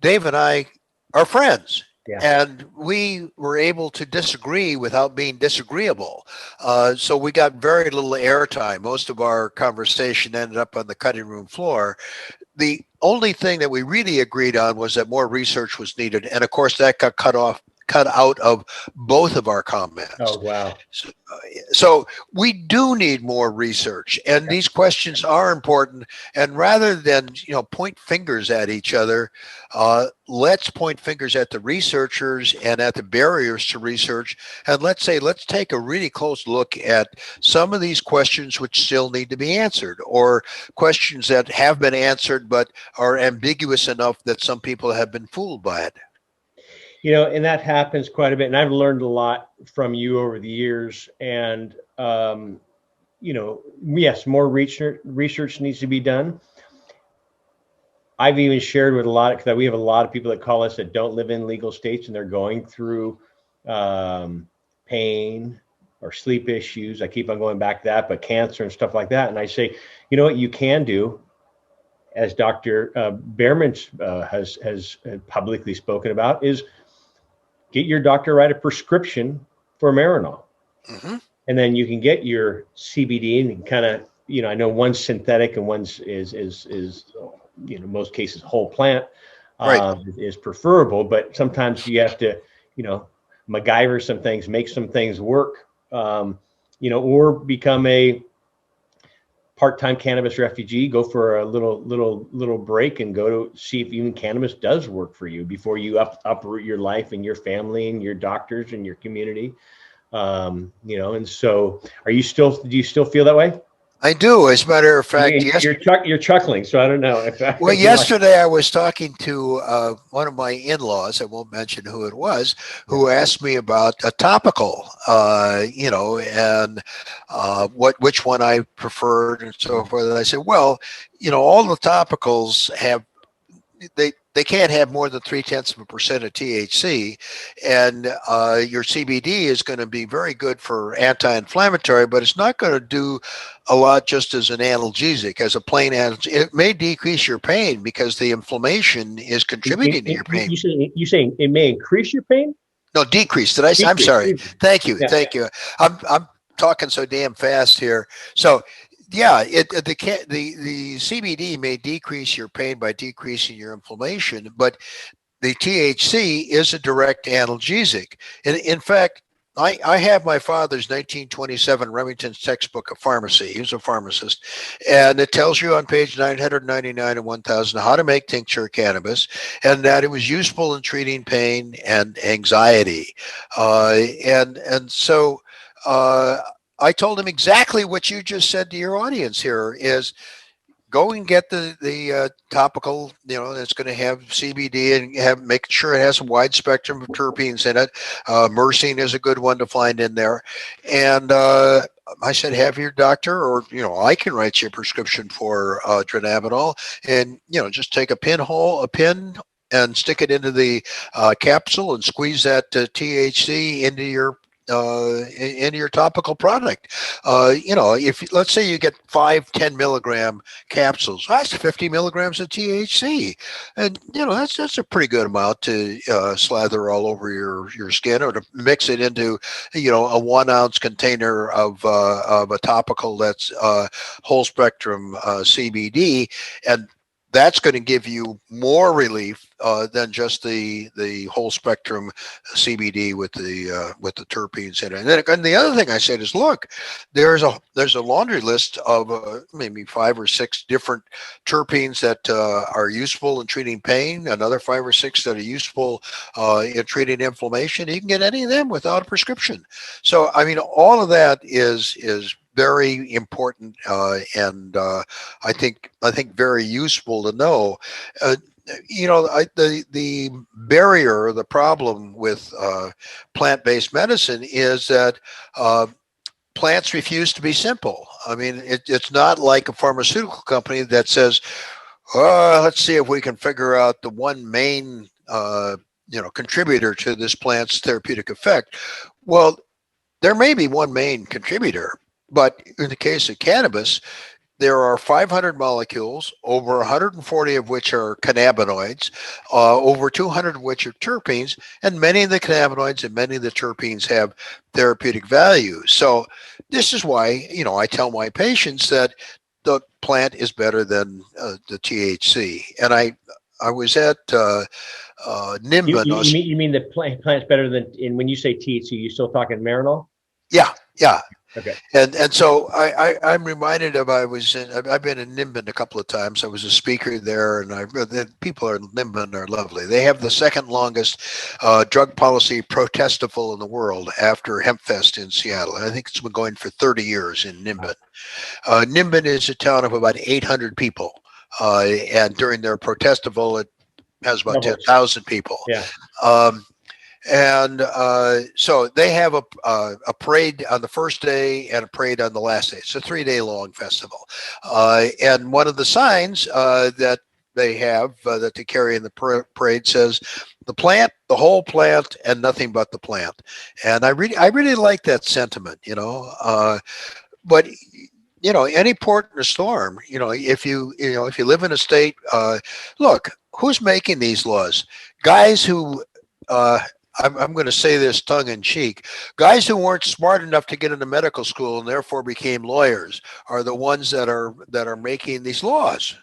Dave and I are friends. Yeah. And we were able to disagree without being disagreeable. So we got very little airtime. Most of our conversation ended up on the cutting room floor. The only thing that we really agreed on was that more research was needed. And of course, that got cut out of both of our comments. Oh, wow. So we do need more research, and these questions are important. And rather than, point fingers at each other, let's point fingers at the researchers and at the barriers to research. And let's take a really close look at some of these questions which still need to be answered, or questions that have been answered but are ambiguous enough that some people have been fooled by it. And that happens quite a bit. And I've learned a lot from you over the years. And, yes, more research needs to be done. I've even shared with because we have a lot of people that call us that don't live in legal states, and they're going through pain or sleep issues. I keep on going back to that, but cancer and stuff like that. And I say, you know what you can do, as Dr. Bearman has publicly spoken about, is get your doctor to write a prescription for Marinol. Mm-hmm. And then you can get your CBD and kind of, I know one's synthetic and one's is most cases whole plant is preferable, but sometimes you have to, MacGyver some things, make some things work, or become a part-time cannabis refugee, go for a little break and go to see if even cannabis does work for you before you uproot your life and your family and your doctors and your community. And so do you still feel that way? I do. As a matter of fact, you're chuckling, so I don't know. Well, yesterday I was talking to one of my in-laws, I won't mention who it was, who asked me about a topical, and which one I preferred and so forth. And I said, well, all the topicals have, they can't have more than 0.3% of THC, and your CBD is going to be very good for anti-inflammatory, but it's not going to do a lot just as an analgesic, as a plain analgesic. It may decrease your pain because the inflammation is contributing to your pain. You saying it may increase your pain? No, decrease. Did I say? I'm sorry. Thank you. Thank you. I'm talking so damn fast here. So. Yeah, the CBD may decrease your pain by decreasing your inflammation, but the THC is a direct analgesic. And in fact, I have my father's 1927 Remington's textbook of pharmacy. He was a pharmacist. And it tells you on page 999 and 1000 how to make tincture cannabis, and that it was useful in treating pain and anxiety. So I told him exactly what you just said to your audience here is go and get the topical, that's going to have CBD and make sure it has a wide spectrum of terpenes in it. Myrcene is a good one to find in there. And I said, have your doctor, or, I can write you a prescription for dronabinol, and, just take a pin and stick it into the capsule and squeeze that THC into your topical product. If let's say you get 5-10 milligram capsules, that's 50 milligrams of THC, and that's a pretty good amount to slather all over your skin, or to mix it into a 1 ounce container of a topical that's whole spectrum CBD, and that's going to give you more relief than just the whole spectrum CBD with the terpenes in it. And the other thing I said is, look, there's a laundry list of maybe 5 or 6 different terpenes that are useful in treating pain. Another 5 or 6 that are useful in treating inflammation. You can get any of them without a prescription. So I mean, all of that is very important, and I think very useful to know. The barrier, or the problem with plant-based medicine is that plants refuse to be simple. I mean, it's not like a pharmaceutical company that says, let's see if we can figure out the one main contributor to this plant's therapeutic effect. Well, there may be one main contributor, but in the case of cannabis, there are 500 molecules, over 140 of which are cannabinoids, over 200 of which are terpenes, and many of the cannabinoids and many of the terpenes have therapeutic value. So this is why, I tell my patients that the plant is better than the THC. And I was at Nimbin. You mean the plant's better than, and when you say THC, you still talking Marinol? Yeah. Okay. And so I'm reminded of, I've been in Nimbin a couple of times. I was a speaker there, and the people in Nimbin are lovely. They have the second longest drug policy protestival in the world after HempFest in Seattle. And I think it's been going for 30 years in Nimbin. Nimbin is a town of about 800 people. And during their protestival, it has about 10,000 people. Yeah. And so they have a parade on the first day and a parade on the last day. It's a 3-day long festival. And one of the signs that they have that they carry in the parade says, "The plant, the whole plant, and nothing but the plant." And I really like that sentiment, but any port in a storm, if you live in a state, look, who's making these laws? Guys who, I'm going to say this tongue in cheek, guys who weren't smart enough to get into medical school and therefore became lawyers are the ones that are making these laws.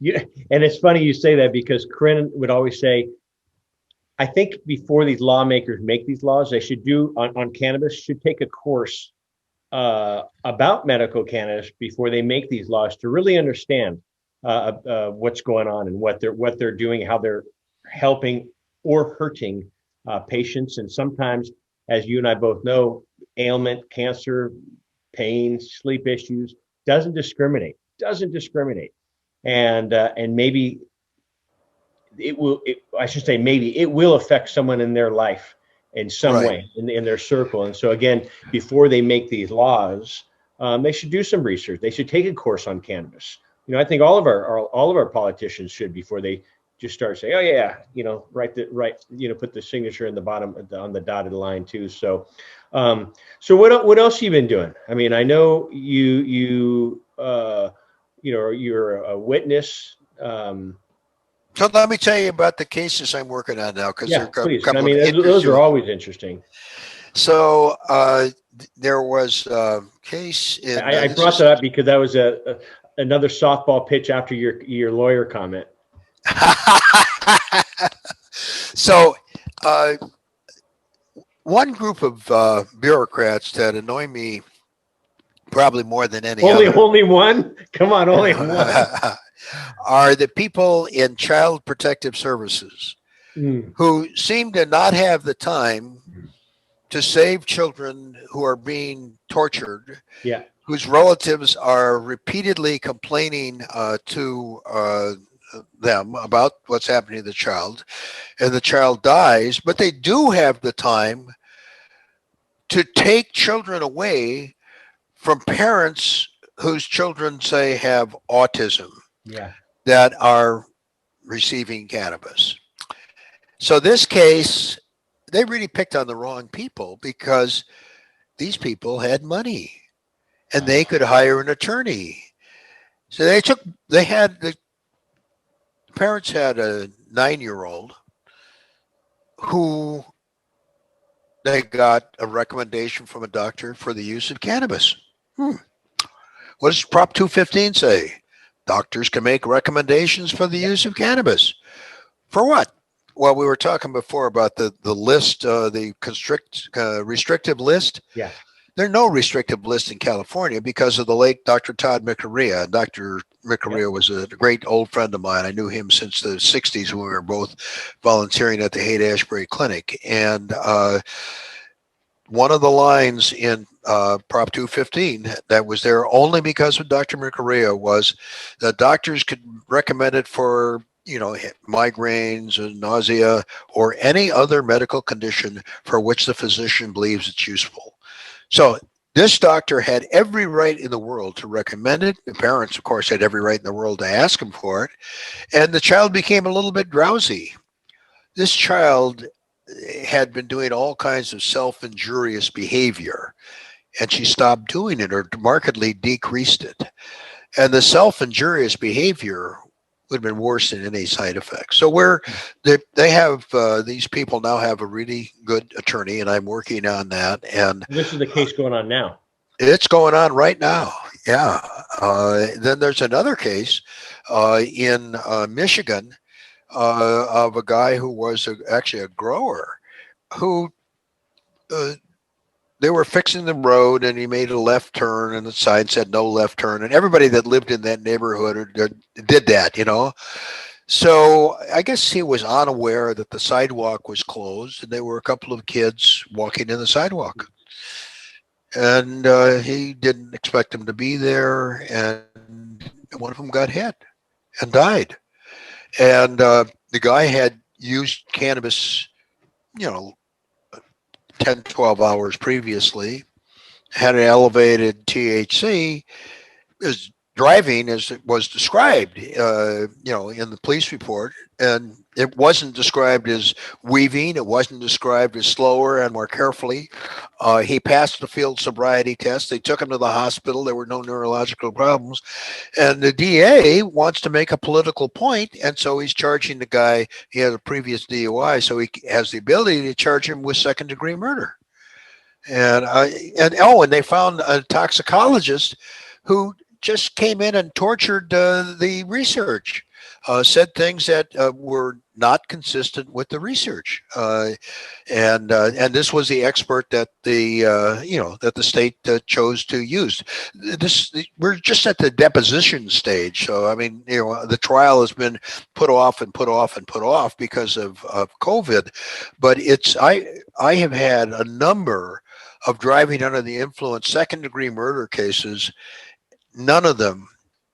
Yeah, and it's funny you say that, because Corinne would always say, I think before these lawmakers make these laws, they should do on cannabis, should take a course about medical cannabis before they make these laws, to really understand what's going on and what they're doing, how they're helping or hurting patients. And sometimes, as you and I both know, ailment, cancer, pain, sleep issues doesn't discriminate. And maybe I should say, maybe it will affect someone in their life in some way, in their circle. And so again, before they make these laws, they should do some research. They should take a course on cannabis. I think all of our politicians should, before they just start saying, oh yeah, put the signature in the bottom on the dotted line too. So what else have you been doing? I mean, I know you're a witness. So let me tell you about the cases I'm working on now, because yeah, please. I mean, those are always interesting. So there was a case in. I brought that up because that was another softball pitch after your lawyer comment. So one group of bureaucrats that annoy me probably more than any other. Only one? Come on, only one. Are the people in child protective services who seem to not have the time to save children who are being tortured, whose relatives are repeatedly complaining to them about what's happening to the child, and the child dies, but they do have the time to take children away from parents whose children, say, have autism, that are receiving cannabis. So this case, they really picked on the wrong people, because these people had money and they could hire an attorney. So the parents had a 9-year-old who they got a recommendation from a doctor for the use of cannabis. What does Prop 215 say? Doctors can make recommendations for the use of cannabis. For what? Well, we were talking before about the list, the restrictive list. Yeah. There's no restrictive list in California because of the late Dr. Todd McCurrea. Dr. McCurrea was a great old friend of mine. I knew him since the 60s when we were both volunteering at the Haight-Ashbury Clinic. And one of the lines in Prop 215 that was there only because of Dr. McCurrea was that doctors could recommend it for migraines and nausea or any other medical condition for which the physician believes it's useful. So this doctor had every right in the world to recommend it. The parents, of course, had every right in the world to ask him for it. And the child became a little bit drowsy. This child had been doing all kinds of self-injurious behavior, and she stopped doing it or markedly decreased it. And the self-injurious behavior would have been worse than any side effects. So these people now have a really good attorney, and I'm working on that. And this is the case going on now. It's going on right now. Yeah. Then there's another case in Michigan of a guy who was actually a grower who they were fixing the road, and he made a left turn, and the sign said no left turn, and everybody that lived in that neighborhood did that, So I guess he was unaware that the sidewalk was closed, and there were a couple of kids walking in the sidewalk, and he didn't expect them to be there, and one of them got hit and died. And the guy had used cannabis you know, 10, 12 hours previously, had an elevated THC, is driving as it was described, in the police report. And it wasn't described as weaving. It wasn't described as slower and more carefully. He passed the field sobriety test. They took him to the hospital. There were no neurological problems. And the DA wants to make a political point, and so he's charging the guy. He had a previous DUI, so he has the ability to charge him with second-degree murder. And they found a toxicologist who just came in and tortured the research, said things that were not consistent with the research, and this was the expert that the state chose to use. We're just at the deposition stage, so I mean, the trial has been put off and put off and put off because of COVID, but I have had a number of driving under the influence second-degree murder cases. None of them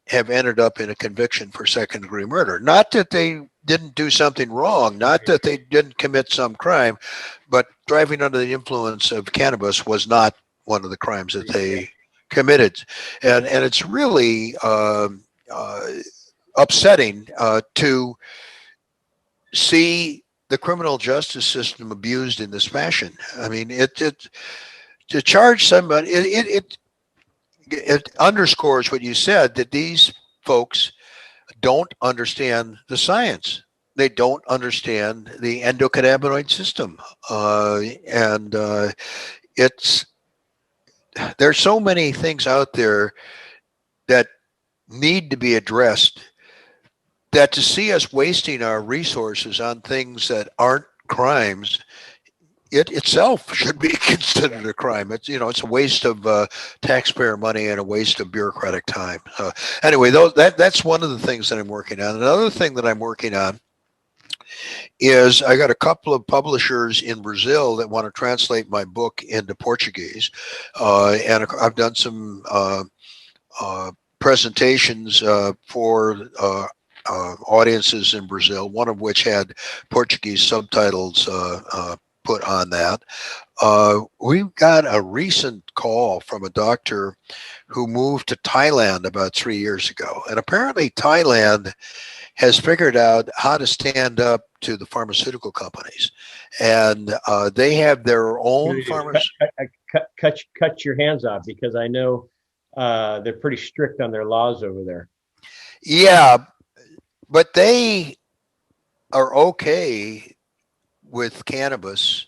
have ended up in a conviction for second-degree murder. Not that they didn't do something wrong, not that they didn't commit some crime, but driving under the influence of cannabis was not one of the crimes that they committed. And it's really upsetting to see the criminal justice system abused in this fashion. I mean, to charge somebody, it underscores what you said, that these folks don't understand the science. They don't understand the endocannabinoid system. There's so many things out there that need to be addressed, that to see us wasting our resources on things that aren't crimes, it itself should be considered a crime. It's a waste of taxpayer money and a waste of bureaucratic time. Anyway, that's one of the things that I'm working on. Another thing that I'm working on is I got a couple of publishers in Brazil that want to translate my book into Portuguese, and I've done some presentations for audiences in Brazil, one of which had Portuguese subtitles put on that. We got a recent call from a doctor who moved to Thailand about 3 years ago. And apparently Thailand has figured out how to stand up to the pharmaceutical companies. And they have their own cut your hands off, because I know they're pretty strict on their laws over there. Yeah, but they are okay with cannabis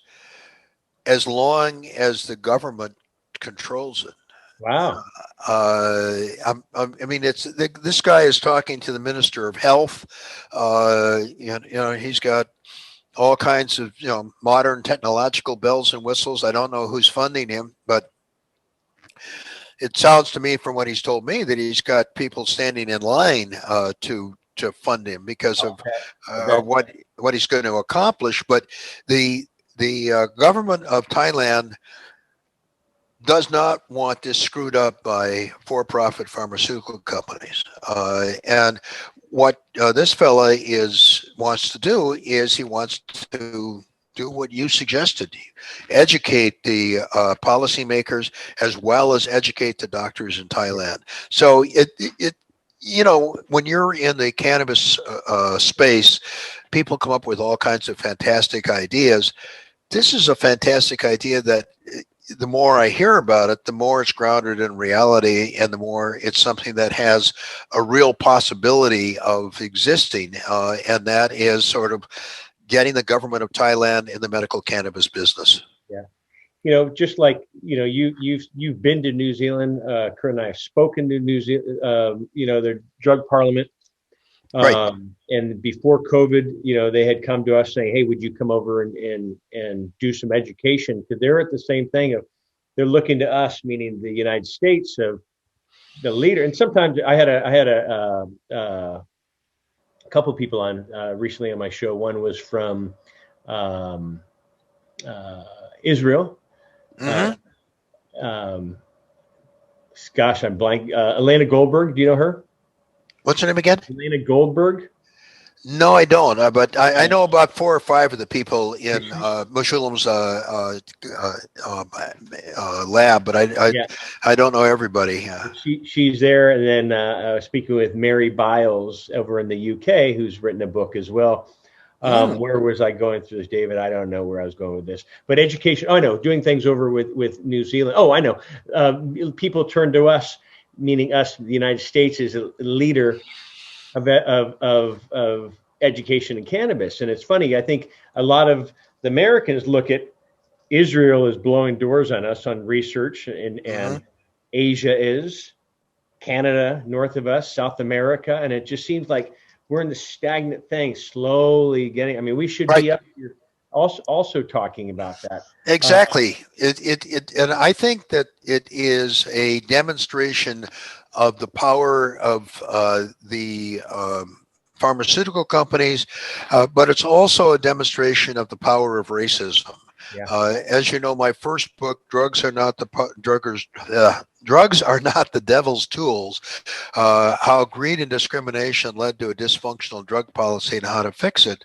as long as the government controls it. Wow. I mean, this guy is talking to the Minister of Health. He's got all kinds of modern technological bells and whistles. I don't know who's funding him, but it sounds to me, from what he's told me, that he's got people standing in line to fund him because of what he's going to accomplish. But the government of Thailand does not want this screwed up by for-profit pharmaceutical companies. And what this fella wants to do is he wants to do what you suggested: educate the policymakers as well as educate the doctors in Thailand. So when you're in the cannabis space, people come up with all kinds of fantastic ideas. This is a fantastic idea that the more I hear about it, the more it's grounded in reality, and the more it's something that has a real possibility of existing. And that is sort of getting the government of Thailand in the medical cannabis business. Yeah. Just like, you've been to New Zealand. Kurt and I have spoken to New Zealand, their drug parliament. Right. And before COVID, they had come to us saying, hey, would you come over and do some education? Because they're at the same thing of, they're looking to us, meaning the United States, of the leader. And sometimes I had a couple of people on recently on my show. One was from Israel. Mm-hmm. Gosh, I'm blank. Elena Goldberg. Do you know her? What's her name again? Elena Goldberg. No, I don't. But I know about 4 or 5 of the people in Mushulam's lab, but Yeah, I don't know everybody. she's there. And then speaking with Mary Biles over in the UK, who's written a book as well. Mm, Where was I going through this, David? I don't know where I was going with this, but education. Oh, I know, doing things over with New Zealand. Oh, I know. People turn to us, meaning us, the United States, as a leader of education in cannabis. And it's funny. I think a lot of the Americans look at Israel as blowing doors on us on research, and hmm Asia is, Canada north of us, South America, and it just seems like we're in the stagnant thing, slowly getting. I mean, we should Right. be up here also talking about that. Uh, Exactly. And I think that it is a demonstration of the power of the pharmaceutical companies, but it's also a demonstration of the power of racism. yeah, As you know, my first book, "Drugs Are Not the Druggers." Drugs are not the devil's tools. How greed and discrimination led to a dysfunctional drug policy and how to fix it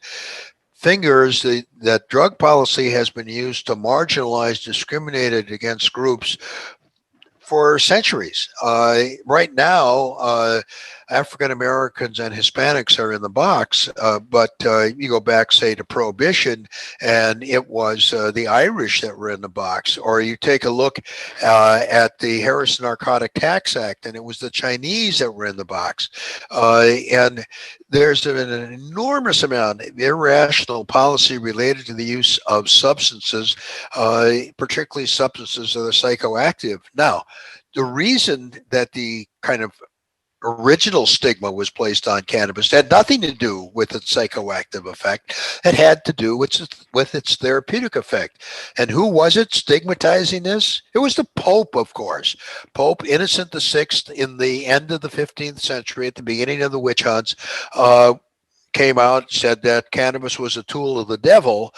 fingers that drug policy has been used to marginalize, discriminated against groups for centuries. Right now, African Americans and Hispanics are in the box, but you go back, say, to Prohibition, and it was the Irish that were in the box. Or you take a look at the Harris Narcotic Tax Act, and it was the Chinese that were in the box. And there's an enormous amount of irrational policy related to the use of substances, particularly substances that are psychoactive. Now, the reason that the kind of original stigma was placed on cannabis had nothing to do with its psychoactive effect. It had to do with its therapeutic effect. And who was it stigmatizing this? It was the Pope, of course. Pope Innocent the Sixth, in the end of the 15th century, at the beginning of the witch hunts, came out and said that cannabis was a tool of the devil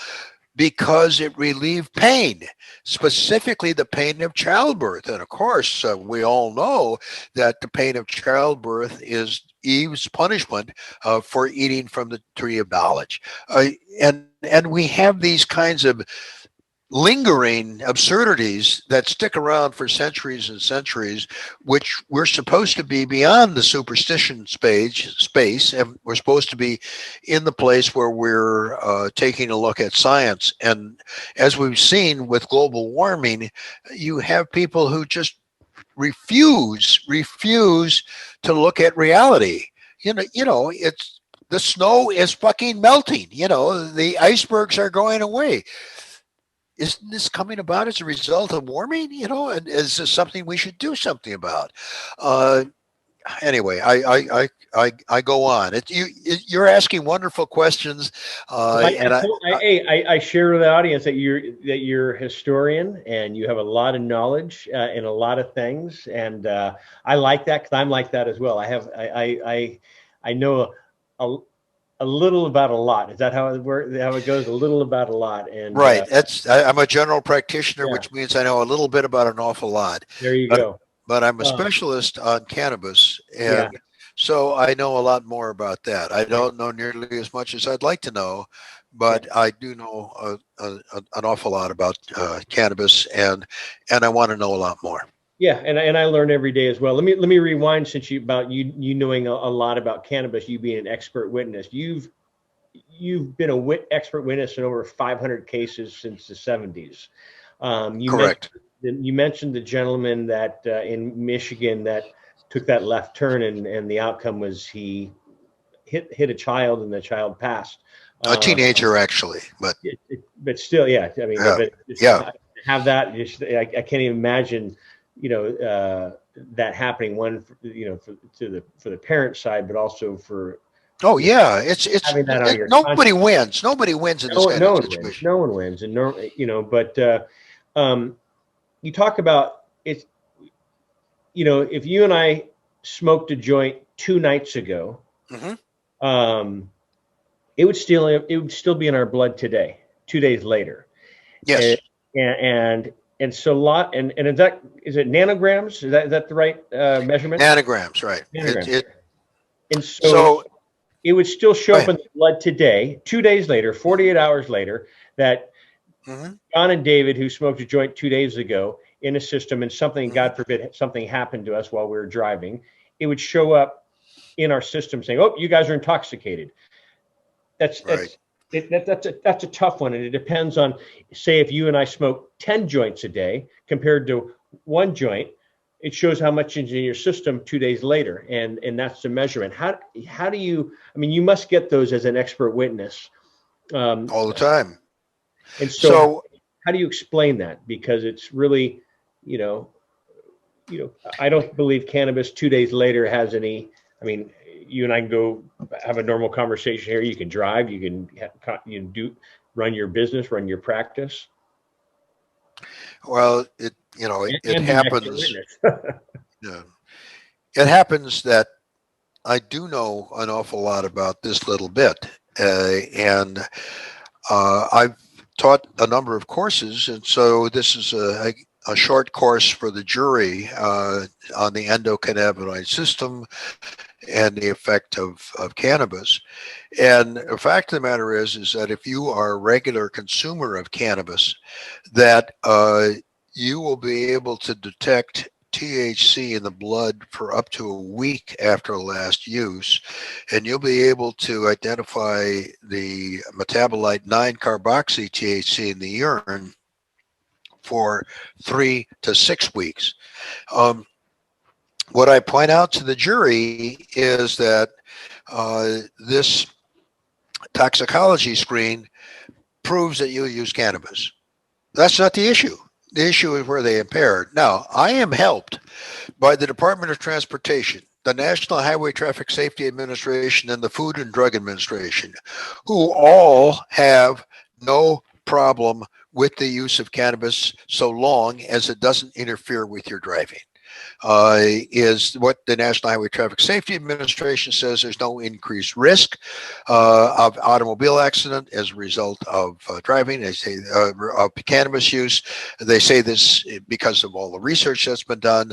because it relieved pain, specifically the pain of childbirth. And of course, we all know that the pain of childbirth is Eve's punishment for eating from the tree of knowledge. And we have these kinds of lingering absurdities that stick around for centuries and centuries, which we're supposed to be beyond the superstition space, and we're supposed to be in the place where we're taking a look at science. And as we've seen with global warming, you have people who just refuse to look at reality. It's the snow is fucking melting. The icebergs are going away. Isn't this coming about as a result of warming? And is this something we should do something about? Uh, anyway, I go on. You're asking wonderful questions, and I share with the audience that you're a historian and you have a lot of knowledge in a lot of things, and I like that because I'm like that as well. I know a little about a lot. Is that how it works? How it goes? A little about a lot, and right. I'm a general practitioner, yeah, which means I know a little bit about an awful lot. there you But go. but I'm a Uh, specialist on cannabis, yeah, and so I know a lot more about that. I don't know nearly as much as I'd like to know, yeah. but I do know an awful lot about cannabis, and I want to know a lot more. Yeah, and I learn every day as well. Let me rewind since you knowing a lot about cannabis, you being an expert witness. You've been a expert witness in over 500 cases since the 70s. You mentioned Correct. you mentioned the gentleman that in Michigan that took that left turn, and the outcome was he hit a child and the child passed. A Uh, teenager, actually, but but still, yeah. I mean, yeah, but just yeah. have that. Just I can't even imagine, that happening. One, for the parent side, but also for Oh you know, yeah, having that on your nobody conscience. wins. Nobody wins in this No, kind of no one wins. situation. No one wins, and no, But um, you talk about it's. If you and I smoked a joint 2 nights ago, Hmm um, it would still be in our blood today, 2 days later, and Yes, and so lot and is it nanograms? Is that the right measurement? nanograms, right? Nanograms. And so So it would still show up Right. in the blood today, 2 days later, 48 hours later, that Mm-hmm. John and David, who smoked a joint 2 days ago in a system, and something, Mm-hmm. God forbid, something happened to us while we were driving, it would show up in our system saying, "Oh, you guys are intoxicated." That's Right. that's that's a tough one, and it depends on, say, if you and I smoke 10 joints a day compared to one joint, it shows how much is in your system 2 days later, and that's the measurement. How do you? I mean, you must get those as an expert witness, um, All the time. and so So, how do you explain that? Because it's really, you know, I don't believe cannabis 2 days later has any. I mean, you and I can go have a normal conversation here. You can drive. You can run your business, run your practice, well, it and be an expert happens. witness. Yeah, it happens that I do know an awful lot about this little bit, and I've taught a number of courses, and so this is a short course for the jury on the endocannabinoid system and the effect of cannabis. And the fact of the matter is that if you are a regular consumer of cannabis, that you will be able to detect THC in the blood for up to a week after last use, and you'll be able to identify the metabolite 9-carboxy THC in the urine for 3 to 6 weeks. What I point out to the jury is that this toxicology screen proves that you use cannabis. That's not the issue. The issue is where they impaired. Now, I am helped by the Department of Transportation, the National Highway Traffic Safety Administration, and the Food and Drug Administration, who all have no problem with the use of cannabis so long as it doesn't interfere with your driving. Is what the National Highway Traffic Safety Administration says. There's no increased risk of automobile accident as a result of driving. They say of cannabis use. They say this because of all the research that's been done.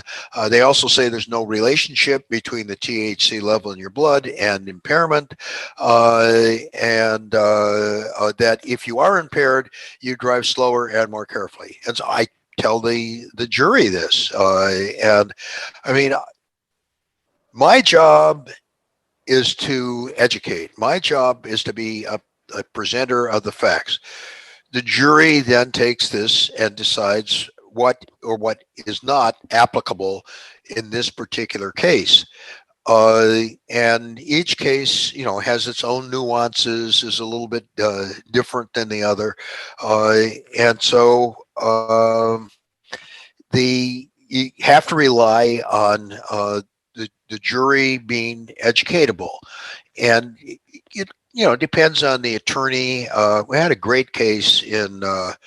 They also say there's no relationship between the THC level in your blood and impairment, and that if you are impaired, you drive slower and more carefully. And so I tell the jury this, and I mean, my job is to educate. My job is to be a presenter of the facts. The jury then takes this and decides what is not applicable in this particular case. And each case, has its own nuances, is a little bit different than the other, and so you have to rely on the jury being educatable, and it depends on the attorney. We had a great case in a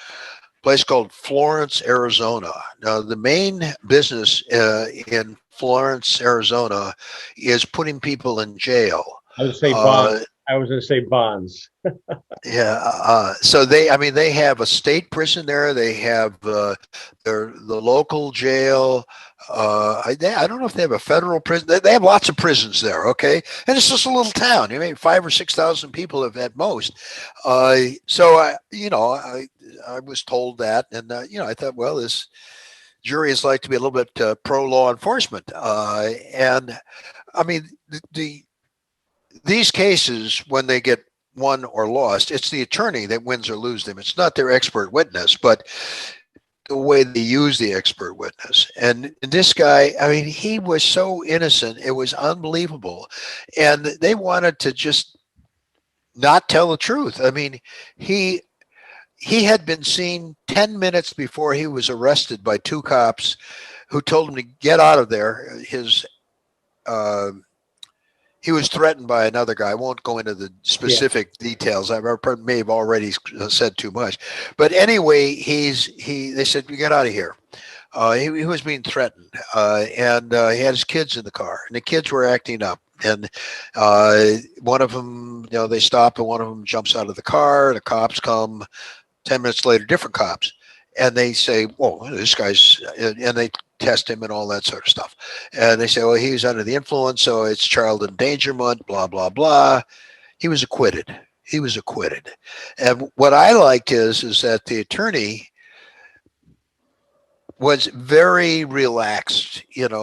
place called Florence, Arizona. Now, the main business in Florence, Arizona, is putting people in jail. I was going to say bonds. I was going to say bonds. Yeah. So they have a state prison there. They have the local jail. I don't know if they have a federal prison. They have lots of prisons there. Okay, and it's just a little town. Maybe 5,000 or 6,000 people at most. So I was told that, and I thought, well, this jury is like to be a little bit pro law enforcement, and I mean these cases, when they get won or lost, it's the attorney that wins or loses them. It's not their expert witness, but the way they use the expert witness. And this guy, I mean, he was so innocent. It was unbelievable. And they wanted to just not tell the truth. I mean, he had been seen 10 minutes before he was arrested by two cops who told him to get out of there. He was threatened by another guy. I won't go into the specific details. I may have already said too much. But anyway, they said, "You get out of here." He was being threatened, and he had his kids in the car, and the kids were acting up. And one of them, they stop, and one of them jumps out of the car. The cops come. 10 minutes later, different cops, and they say, "Whoa, this guy's," and they test him and all that sort of stuff. And they say, well, he was under the influence, so it's child endangerment, blah, blah, blah. He was acquitted. He was acquitted. And what I liked is that the attorney was very relaxed, and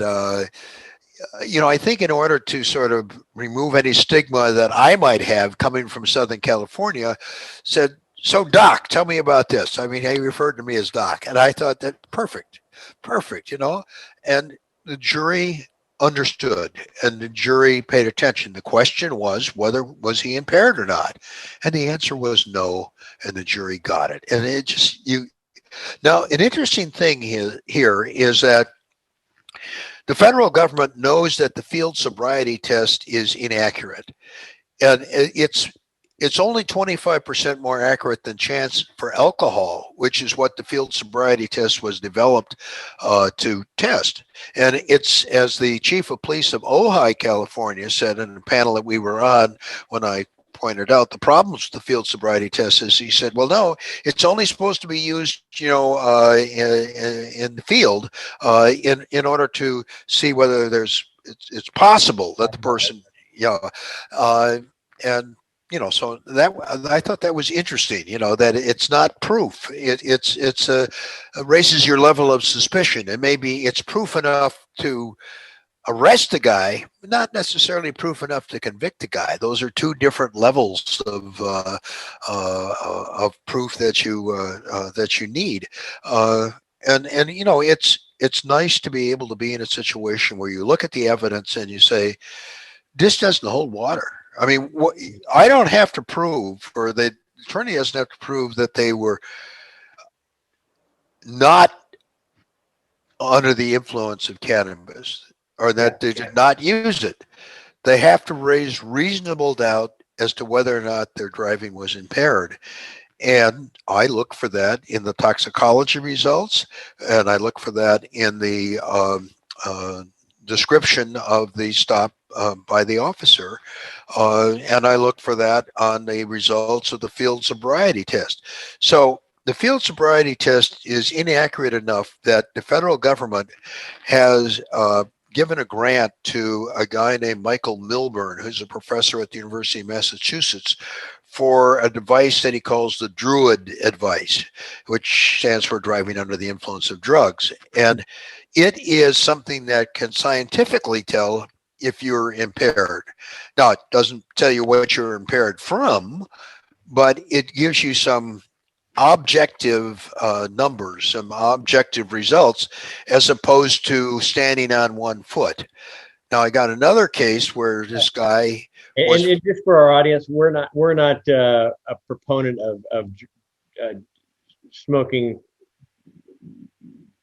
I think in order to sort of remove any stigma that I might have coming from Southern California, said, so Doc, tell me about this. I mean, he referred to me as Doc. And I thought that perfect, and the jury understood and the jury paid attention. The question was whether was he impaired or not. And the answer was no. And the jury got it. And it just, now an interesting thing here is that the federal government knows that the field sobriety test is inaccurate, and it's only 25% more accurate than chance for alcohol, which is what the field sobriety test was developed to test. And it's, as the chief of police of Ojai, California, said in a panel that we were on when I pointed out the problems with the field sobriety test, is he said, well, no, it's only supposed to be used, in the field in order to see whether it's possible that the person, and so that I thought that was interesting, that it's not proof. It's raises your level of suspicion, and maybe it's proof enough to arrest the guy, but not necessarily proof enough to convict the guy. Those are two different levels of proof that you need. And it's nice to be able to be in a situation where you look at the evidence and you say, this doesn't hold water. I mean, I don't have to prove, or the attorney doesn't have to prove that they were not under the influence of cannabis, or that they did not use it. They have to raise reasonable doubt as to whether or not their driving was impaired. And I look for that in the toxicology results, and I look for that in the description of the stop by the officer, and I look for that on the results of the field sobriety test. So the field sobriety test is inaccurate enough that the federal government has given a grant to a guy named Michael Milburn, who's a professor at the University of Massachusetts, for a device that he calls the DRUID advice, which stands for driving under the influence of drugs. And it is something that can scientifically tell if you're impaired. Now, it doesn't tell you what you're impaired from, but it gives you some objective numbers, some objective results, as opposed to standing on one foot. Now, I got another case where this guy was, and just for our audience, we're not a proponent of smoking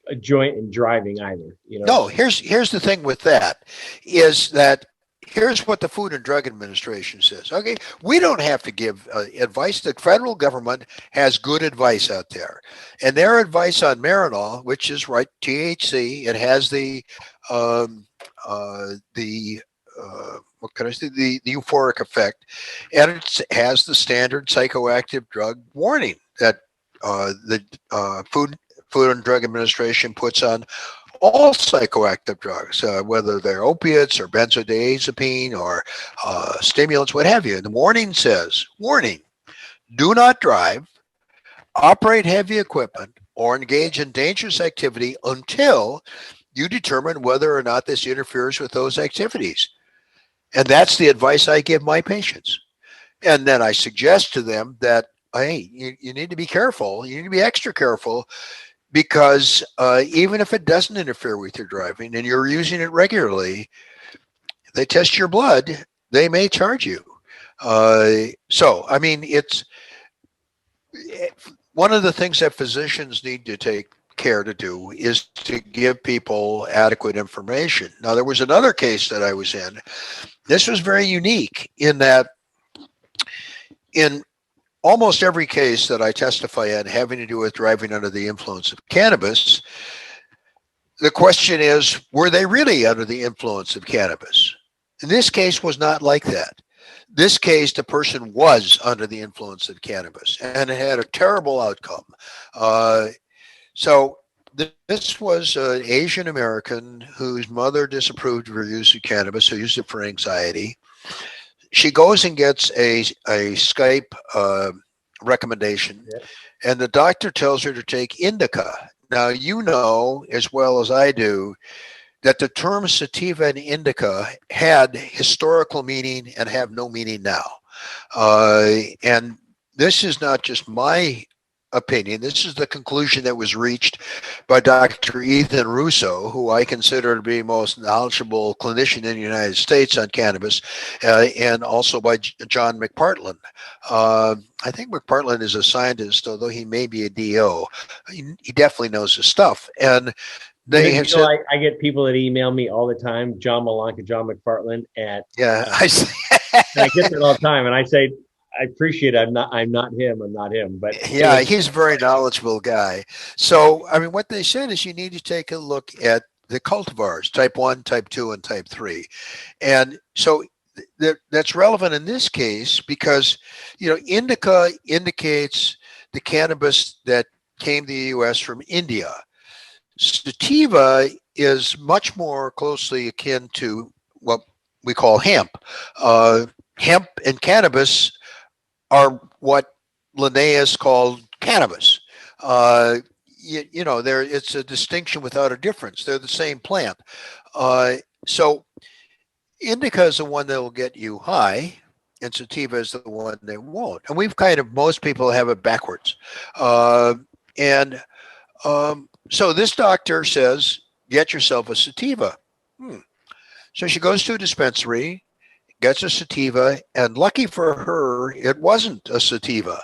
a joint and driving either. No, here's the thing with that, is that here's what the Food and Drug Administration says. Okay, we don't have to give advice. The federal government has good advice out there, and their advice on Marinol, which is THC, it has the what can I say? The euphoric effect, and it has the standard psychoactive drug warning that the Food and Drug Administration puts on all psychoactive drugs, whether they're opiates or benzodiazepine or stimulants, what have you. And the warning says, warning, do not drive, operate heavy equipment, or engage in dangerous activity until you determine whether or not this interferes with those activities. And that's the advice I give my patients. And then I suggest to them that, hey, you need to be careful. You need to be extra careful, because even if it doesn't interfere with your driving and you're using it regularly, if they test your blood, they may charge you. So, I mean, it's one of the things that physicians need to take care to do is to give people adequate information. Now, there was another case that I was in. This was very unique in that in almost every case that I testify in having to do with driving under the influence of cannabis, the question is, were they really under the influence of cannabis? In this case was not like that. This case, the person was under the influence of cannabis, and it had a terrible outcome. So this was an Asian American whose mother disapproved of her use of cannabis, who used it for anxiety. She goes and gets a Skype recommendation, Yeah. and the doctor tells her to take indica. Now, you know as well as I do that the terms sativa and indica had historical meaning and have no meaning now. And this is not just my opinion. This is the conclusion that was reached by Dr. Ethan Russo, who I consider to be the most knowledgeable clinician in the United States on cannabis, and also by John McPartland. I think McPartland is a scientist, although he may be a DO. He definitely knows his stuff. And they have said, I get people that email me all the time, John Malanka, John McPartland, yeah, and I get that all the time, and I say, I appreciate it. I'm not him. I'm not him. But yeah, he's a very knowledgeable guy. So, I mean, what they said is you need to take a look at the cultivars, type 1, type 2, and type 3. And so that's relevant in this case because, indica indicates the cannabis that came to the U.S. from India. Sativa is much more closely akin to what we call hemp. Hemp and cannabis are what Linnaeus called cannabis. It's a distinction without a difference. They're the same plant. So indica is the one that will get you high, and sativa is the one that won't. And most people have it backwards. And so this doctor says, get yourself a sativa. So she goes to a dispensary, gets a sativa, and lucky for her, it wasn't a sativa.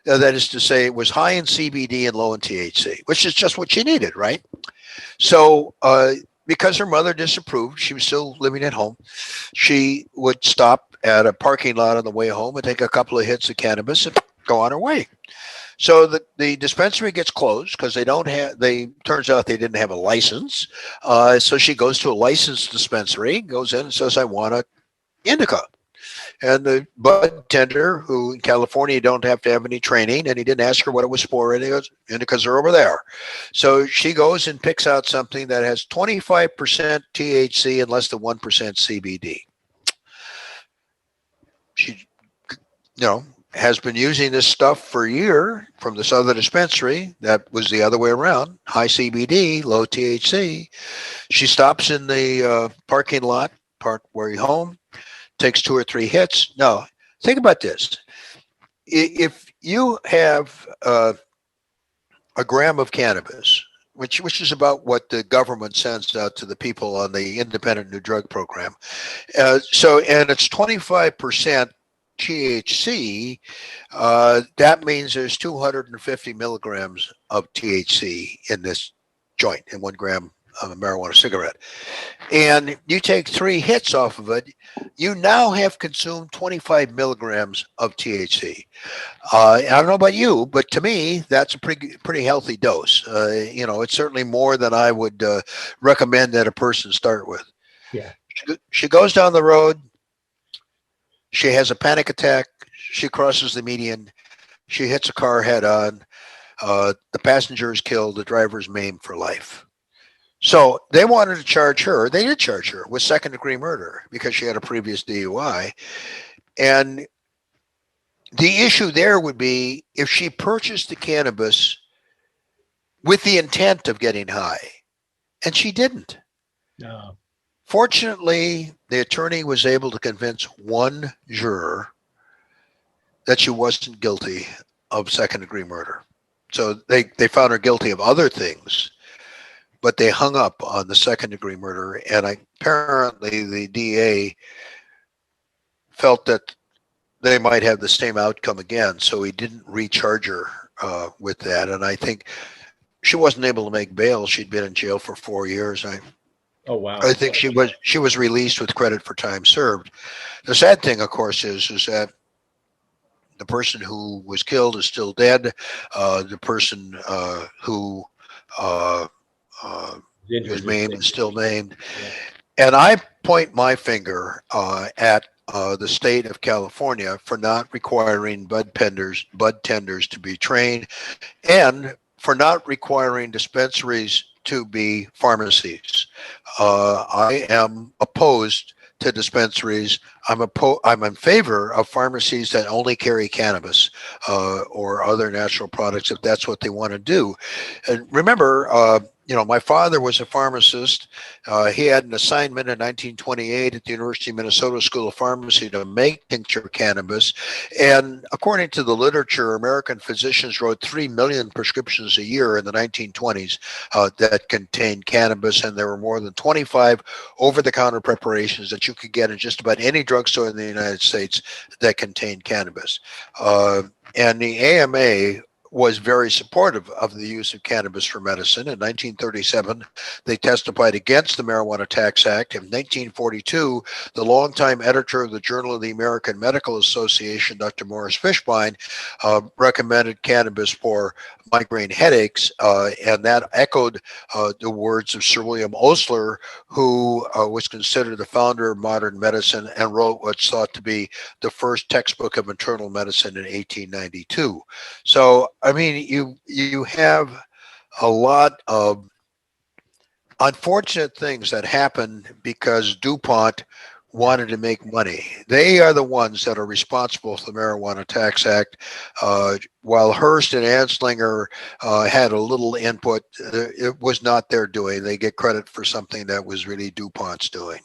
That is to say, it was high in CBD and low in THC, which is just what she needed, right? So because her mother disapproved, she was still living at home, she would stop at a parking lot on the way home and take a couple of hits of cannabis and go on her way. So the dispensary gets closed because turns out they didn't have a license. So she goes to a licensed dispensary, goes in and says, I want a indica. And the bud tender, who in California don't have to have any training, and he didn't ask her what it was for, and he goes, indicas are over there. So she goes and picks out something that has 25% THC and less than 1% CBD. She, has been using this stuff for a year from this other dispensary that was the other way around, high CBD, low THC. She stops in the parking lot, parked where you're home, takes 2 or 3 hits. Now, think about this. If you have a gram of cannabis, which is about what the government sends out to the people on the Independent New Drug Program, and it's 25% THC, that means there's 250 milligrams of THC in this joint, in 1 gram of a marijuana cigarette. And you take 3 hits off of it, you now have consumed 25 milligrams of THC. I don't know about you, but to me, that's a pretty healthy dose. It's certainly more than I would recommend that a person start with. Yeah. She goes down the road. She has a panic attack. She crosses the median. She hits a car head on. The passenger is killed. The driver is maimed for life. So they wanted to charge her. They did charge her with second-degree murder because she had a previous DUI. And the issue there would be if she purchased the cannabis with the intent of getting high, and she didn't. No. Fortunately, the attorney was able to convince one juror that she wasn't guilty of second-degree murder. So they found her guilty of other things, but they hung up on the second-degree murder. And apparently the DA felt that they might have the same outcome again, so he didn't recharge her with that. And I think she wasn't able to make bail. She'd been in jail for 4 years. Oh, wow. I think she was released with credit for time served. The sad thing, of course, is that the person who was killed is still dead. The person who was maimed is still maimed. Yeah. And I point my finger at the state of California for not requiring bud tenders to be trained, and for not requiring dispensaries to be pharmacies. I am opposed to dispensaries. I'm in favor of pharmacies that only carry cannabis or other natural products if that's what they want to do. And remember, my father was a pharmacist. He had an assignment in 1928 at the University of Minnesota School of Pharmacy to make tincture cannabis. And according to the literature, American physicians wrote 3 million prescriptions a year in the 1920s that contained cannabis, and there were more than 25 over-the-counter preparations that you could get in just about any drugstore in the United States that contained cannabis. And the AMA was very supportive of the use of cannabis for medicine. In 1937, they testified against the Marijuana Tax Act. In 1942, the longtime editor of the Journal of the American Medical Association, Dr. Morris Fishbein, recommended cannabis for migraine headaches, and that echoed the words of Sir William Osler, who was considered the founder of modern medicine and wrote what's thought to be the first textbook of internal medicine in 1892. So, I mean, you have a lot of unfortunate things that happen because DuPont wanted to make money. They are the ones that are responsible for the Marijuana Tax Act. While Hearst and Anslinger had a little input, it was not their doing. They get credit for something that was really DuPont's doing.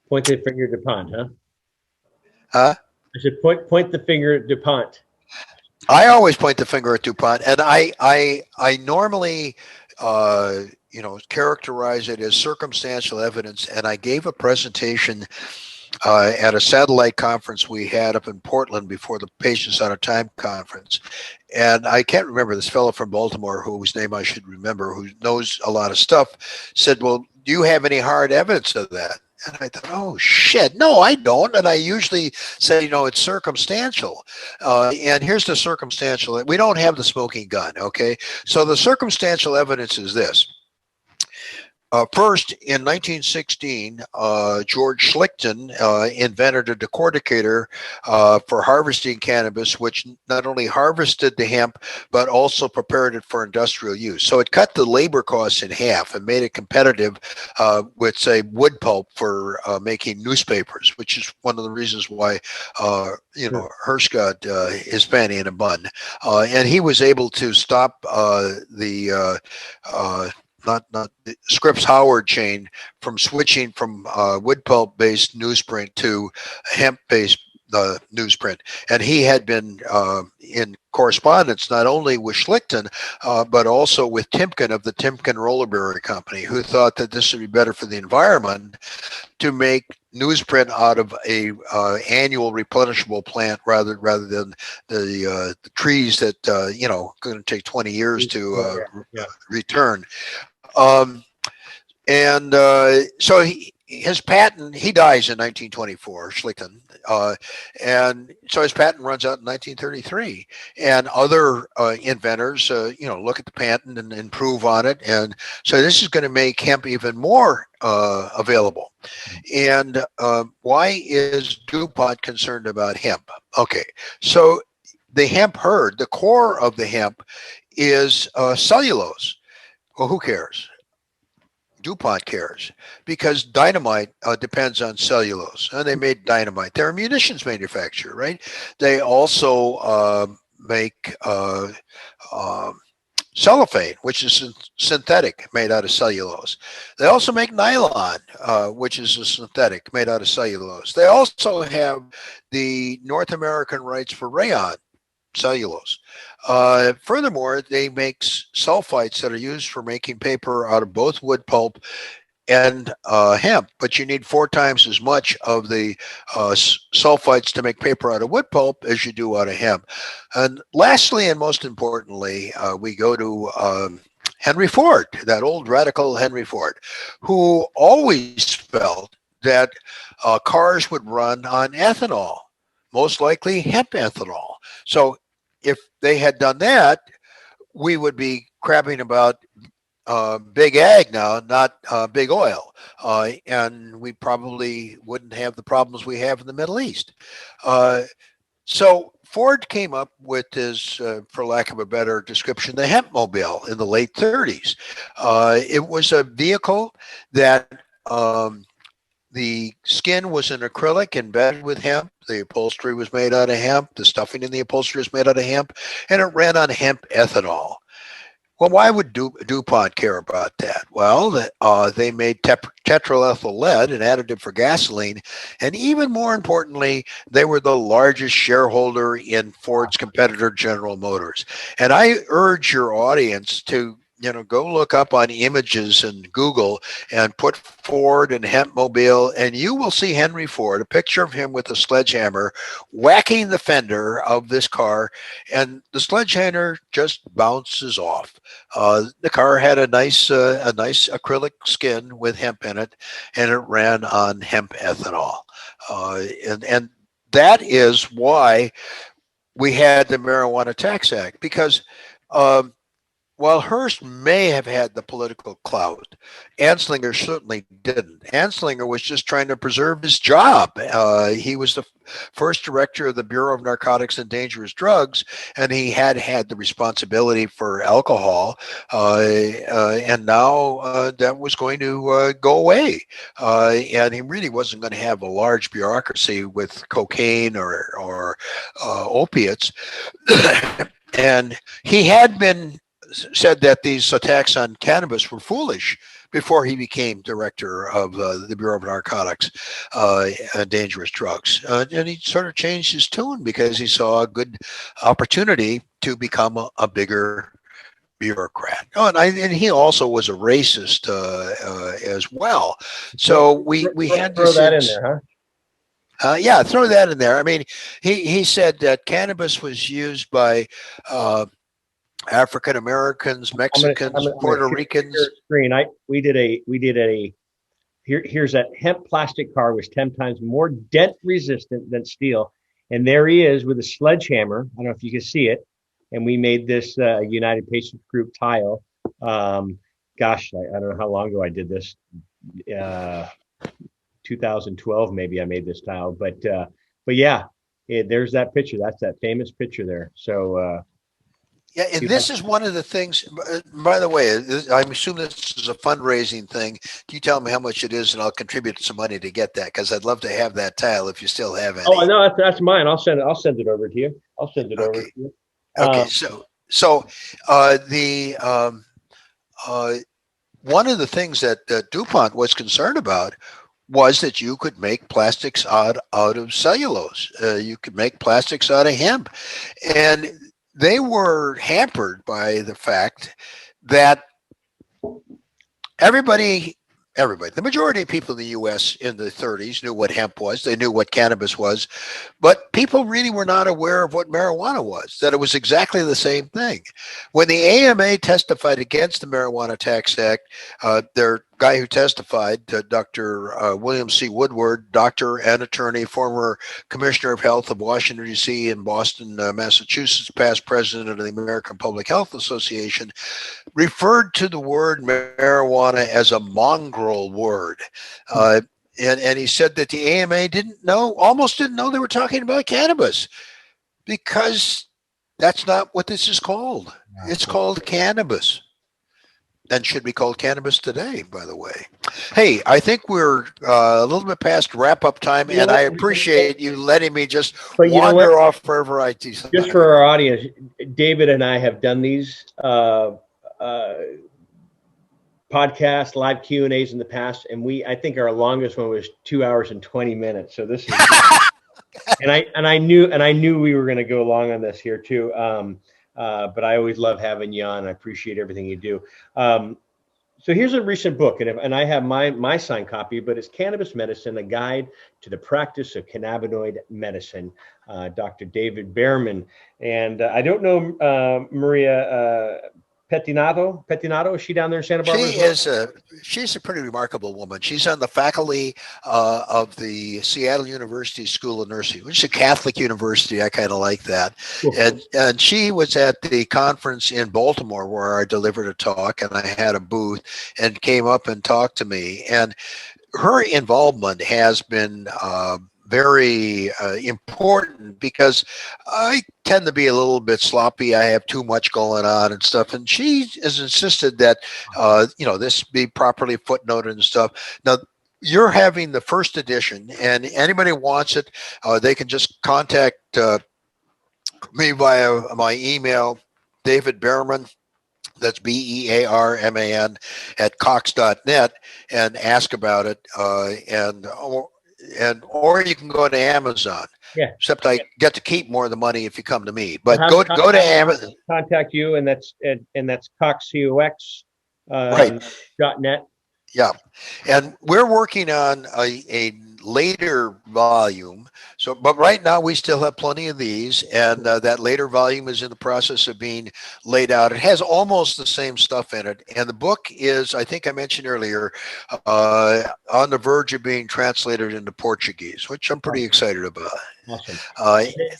Point the finger at DuPont, huh? Huh? I should point the finger at DuPont. I always point the finger at DuPont, and I normally characterize it as circumstantial evidence. And I gave a presentation at a satellite conference we had up in Portland before the Patients Out of Time conference. And I can't remember, this fellow from Baltimore, whose name I should remember, who knows a lot of stuff, said, well, do you have any hard evidence of that? And I thought, oh, shit, no, I don't. And I usually say, it's circumstantial. And here's the circumstantial. We don't have the smoking gun, okay? So the circumstantial evidence is this. First, in 1916, George Schlichten invented a decorticator for harvesting cannabis, which not only harvested the hemp, but also prepared it for industrial use. So it cut the labor costs in half and made it competitive with, say, wood pulp for making newspapers, which is one of the reasons why, Hearst got his fanny in a bun. And he was able to stop not the Scripps Howard chain from switching from wood pulp based newsprint to hemp based newsprint. And he had been in correspondence not only with Schlichten, but also with Timken of the Timken Rollerberry Company, who thought that this would be better for the environment to make newsprint out of a annual replenishable plant rather than the trees that going to take 20 years to return. So his patent, he dies in 1924, Schlichten, and so his patent runs out in 1933. And other inventors, look at the patent and improve on it, and so this is going to make hemp even more available. And why is DuPont concerned about hemp? Okay, so the hemp herd, the core of the hemp, is cellulose. Well, who cares? DuPont cares, because dynamite depends on cellulose, and they made dynamite. They're a munitions manufacturer, right? They also make cellophane, which is synthetic, made out of cellulose. They also make nylon, which is a synthetic, made out of cellulose. They also have the North American rights for rayon, cellulose. Furthermore, they make sulfites that are used for making paper out of both wood pulp and hemp, but you need 4 times as much of the sulfites to make paper out of wood pulp as you do out of hemp. And lastly, and most importantly, we go to Henry Ford, that old radical Henry Ford, who always felt that cars would run on ethanol, most likely hemp ethanol. So if they had done that, we would be crabbing about big ag now, not big oil. And we probably wouldn't have the problems we have in the Middle East. So Ford came up with his, for lack of a better description, the Hemp Mobile in the late 30s. It was a vehicle that the skin was an acrylic embedded with hemp. The upholstery was made out of hemp. The stuffing in the upholstery was made out of hemp, and it ran on hemp ethanol. Well, why would DuPont care about that? Well, they made tetraethyl lead, an additive for gasoline, and even more importantly, they were the largest shareholder in Ford's competitor, General Motors. And I urge your audience to go look up on images and Google and put Ford and Hemp Mobile, and you will see Henry Ford, a picture of him with a sledgehammer whacking the fender of this car, and the sledgehammer just bounces off. The car had a nice acrylic skin with hemp in it, and it ran on hemp ethanol. And that is why we had the Marijuana Tax Act, because while Hearst may have had the political clout, Anslinger certainly didn't. Anslinger was just trying to preserve his job. He was the first director of the Bureau of Narcotics and Dangerous Drugs, and he had the responsibility for alcohol, and now that was going to go away. And he really wasn't going to have a large bureaucracy with cocaine or opiates. And he had been said that these attacks on cannabis were foolish before he became director of the Bureau of Narcotics and Dangerous Drugs. And he sort of changed his tune because he saw a good opportunity to become a bigger bureaucrat. Oh, and he also was a racist as well. So we had to throw that in there, huh? Yeah, throw that in there. I mean, he said that cannabis was used by African Americans, Mexicans, Puerto Ricans. Screen. Here's a hemp plastic car was 10 times more dent resistant than steel. And there he is with a sledgehammer. I don't know if you can see it. And we made this United Patients Group tile. Gosh, I don't know how long ago I did this. 2012, maybe I made this tile. But yeah, there's that picture. That's that famous picture there. So, yeah, and this is one of the things, by the way, I'm assuming this is a fundraising thing. Can you tell me how much it is, and I'll contribute some money to get that, because I'd love to have that tile if you still have any. Oh, no, that's mine. I'll send it over to you. Over to you. Okay, so one of the things that DuPont was concerned about was that you could make plastics out of cellulose. You could make plastics out of hemp. And they were hampered by the fact that the majority of people in the U.S. in the 30s knew what hemp was. They knew what cannabis was, but people really were not aware of what marijuana was, that it was exactly the same thing. When the AMA testified against the Marijuana Tax Act, their guy who testified, Dr. William C. Woodward, doctor and attorney, former commissioner of health of Washington, D.C. and Boston, Massachusetts, past president of the American Public Health Association, referred to the word marijuana as a mongrel word. And he said that the AMA almost didn't know they were talking about cannabis, because that's not what this is called. It's called cannabis, and should be called cannabis today, by the way. Hey, I think we're a little bit past wrap-up time, and I appreciate you letting me just wander off wherever I decide. Just for our audience, David and I have done these podcast live Q&As in the past, and I think our longest one was 2 hours and 20 minutes. So this is and I knew we were going to go long on this here too. But I always love having you on. I appreciate everything you do. So here's a recent book, and I have my signed copy, but it's Cannabis Medicine, a guide to the practice of cannabinoid medicine, Dr. David Bearman. And I don't know Maria Pettinato, is she down there in Santa Barbara? She's a pretty remarkable woman. She's on the faculty of the Seattle University School of Nursing, which is a Catholic university. I kind of like that. Cool. And she was at the conference in Baltimore where I delivered a talk, and I had a booth, and came up and talked to me. And her involvement has been very important, because I tend to be a little bit sloppy. I have too much going on and stuff. And she has insisted that, this be properly footnoted and stuff. Now, you're having the first edition, and anybody who wants it, they can just contact me via my email, David Bearman. That's Bearman at Cox.net, and ask about it. Or you can go to Amazon. Yeah. Except I get to keep more of the money if you come to me. But go to Amazon. Contact you, and that's Cox, COX, Right. .net. Yeah, and we're working on a later volume. So, but right now we still have plenty of these, and that later volume is in the process of being laid out. It has almost the same stuff in it, and the book is, I think I mentioned earlier, on the verge of being translated into Portuguese, which I'm pretty excited about. Awesome.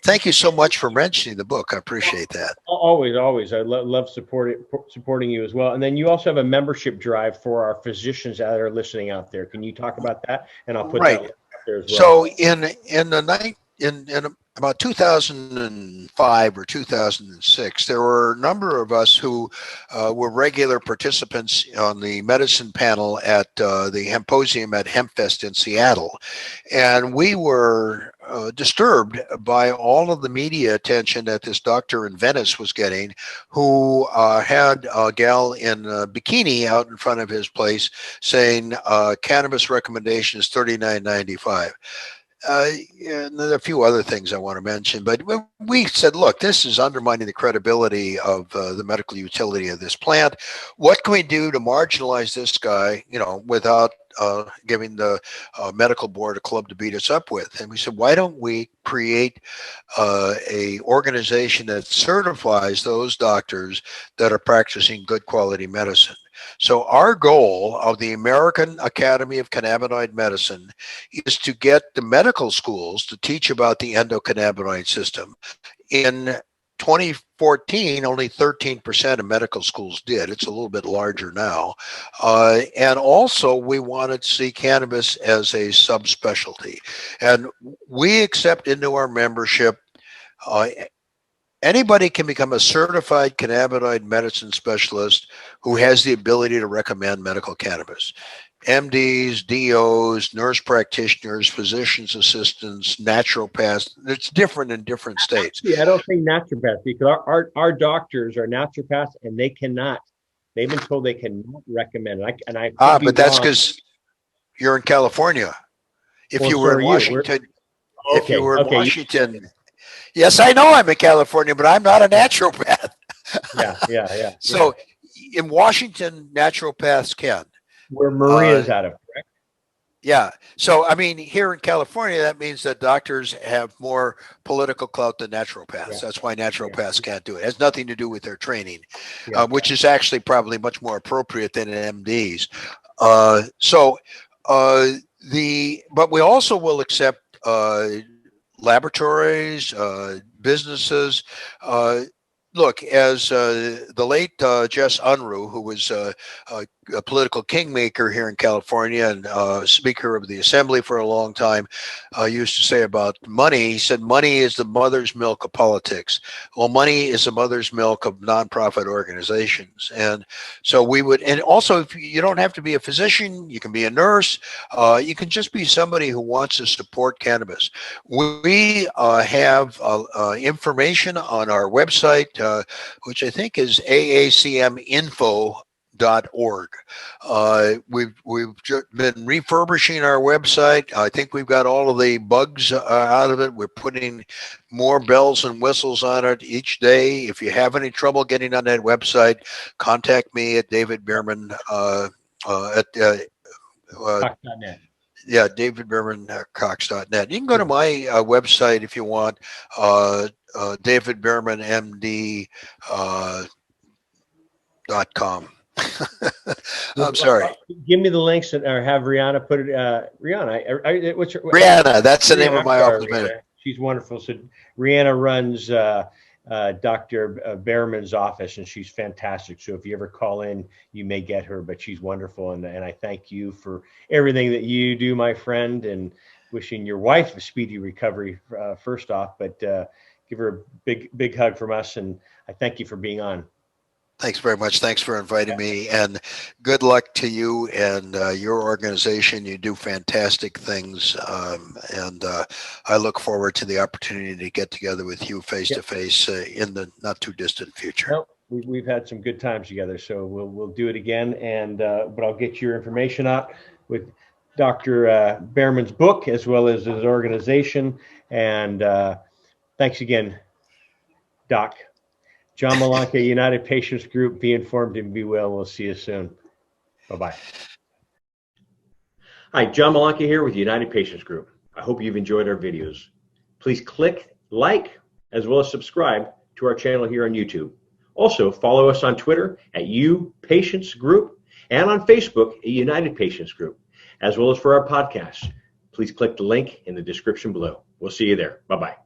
Thank you so much for mentioning the book. I appreciate that. Always. I love supporting you as well. And then you also have a membership drive for our physicians that are listening out there. Can you talk about that? And I'll put that up there as well. So in about 2005 or 2006, there were a number of us who were regular participants on the medicine panel at the Hemposium at HempFest in Seattle. And we were disturbed by all of the media attention that this doctor in Venice was getting, who had a gal in a bikini out in front of his place saying cannabis recommendation is $39.95. And there are a few other things I want to mention, but we said, look, this is undermining the credibility of the medical utility of this plant. What can we do to marginalize this guy, without giving the medical board a club to beat us up with? And we said, why don't we create a organization that certifies those doctors that are practicing good quality medicine? So our goal of the American Academy of Cannabinoid Medicine is to get the medical schools to teach about the endocannabinoid system. In 2014, only 13% of medical schools did. It's a little bit larger now. And also, we wanted to see cannabis as a subspecialty. And we accept into our membership anybody can become a certified cannabinoid medicine specialist who has the ability to recommend medical cannabis. MDs, DOs, nurse practitioners, physician's assistants, naturopaths. It's different in different states. Yeah, I don't think naturopaths, because our doctors are naturopaths, and they've been told they cannot recommend it. But that's because you're in California. If you were in Washington, yes, I know I'm in California, but I'm not a naturopath. Yeah. So in Washington, naturopaths can. Where Maria's out of, correct? Yeah. So, I mean, here in California, that means that doctors have more political clout than naturopaths. Yeah. That's why naturopaths can't do it. It has nothing to do with their training, which is actually probably much more appropriate than MDs. But we also will accept laboratories, businesses. Look, as the late Jess Unruh, who was a political kingmaker here in California and Speaker of the Assembly for a long time, used to say about money. He said, money is the mother's milk of politics. Well, money is the mother's milk of nonprofit organizations. And so we would, and also if you don't have to be a physician, you can be a nurse, you can just be somebody who wants to support cannabis. We have information on our website, which I think is aacminfo.org. We've been refurbishing our website. I think we've got all of the bugs out of it. We're putting more bells and whistles on it each day. If you have any trouble getting on that website, contact me at David Bearman at Cox.net. Yeah, David Bearman, Cox.net. You can go to my website if you want, David Bearman, MD, .com. I'm sorry. Give me the links, or have Rihanna put it. Rihanna, what's your Rihanna? That's the name of my office manager. She's wonderful. So Rihanna runs Dr. Bearman's office, and she's fantastic. So if you ever call in, you may get her, but she's wonderful. And I thank you for everything that you do, my friend. And wishing your wife a speedy recovery first off, but give her a big hug from us. And I thank you for being on. Thanks very much. Thanks for inviting me, and good luck to you and your organization. You do fantastic things, and I look forward to the opportunity to get together with you face to face in the not too distant future. Nope. We've had some good times together, so we'll do it again. And but I'll get your information out with Dr. Bearman's book as well as his organization. And thanks again, Doc. John Malanka, United Patients Group. Be informed and be well. We'll see you soon. Bye-bye. Hi, John Malanka here with United Patients Group. I hope you've enjoyed our videos. Please click like as well as subscribe to our channel here on YouTube. Also, follow us on Twitter at UPatients Group and on Facebook at United Patients Group, as well as for our podcast. Please click the link in the description below. We'll see you there. Bye-bye.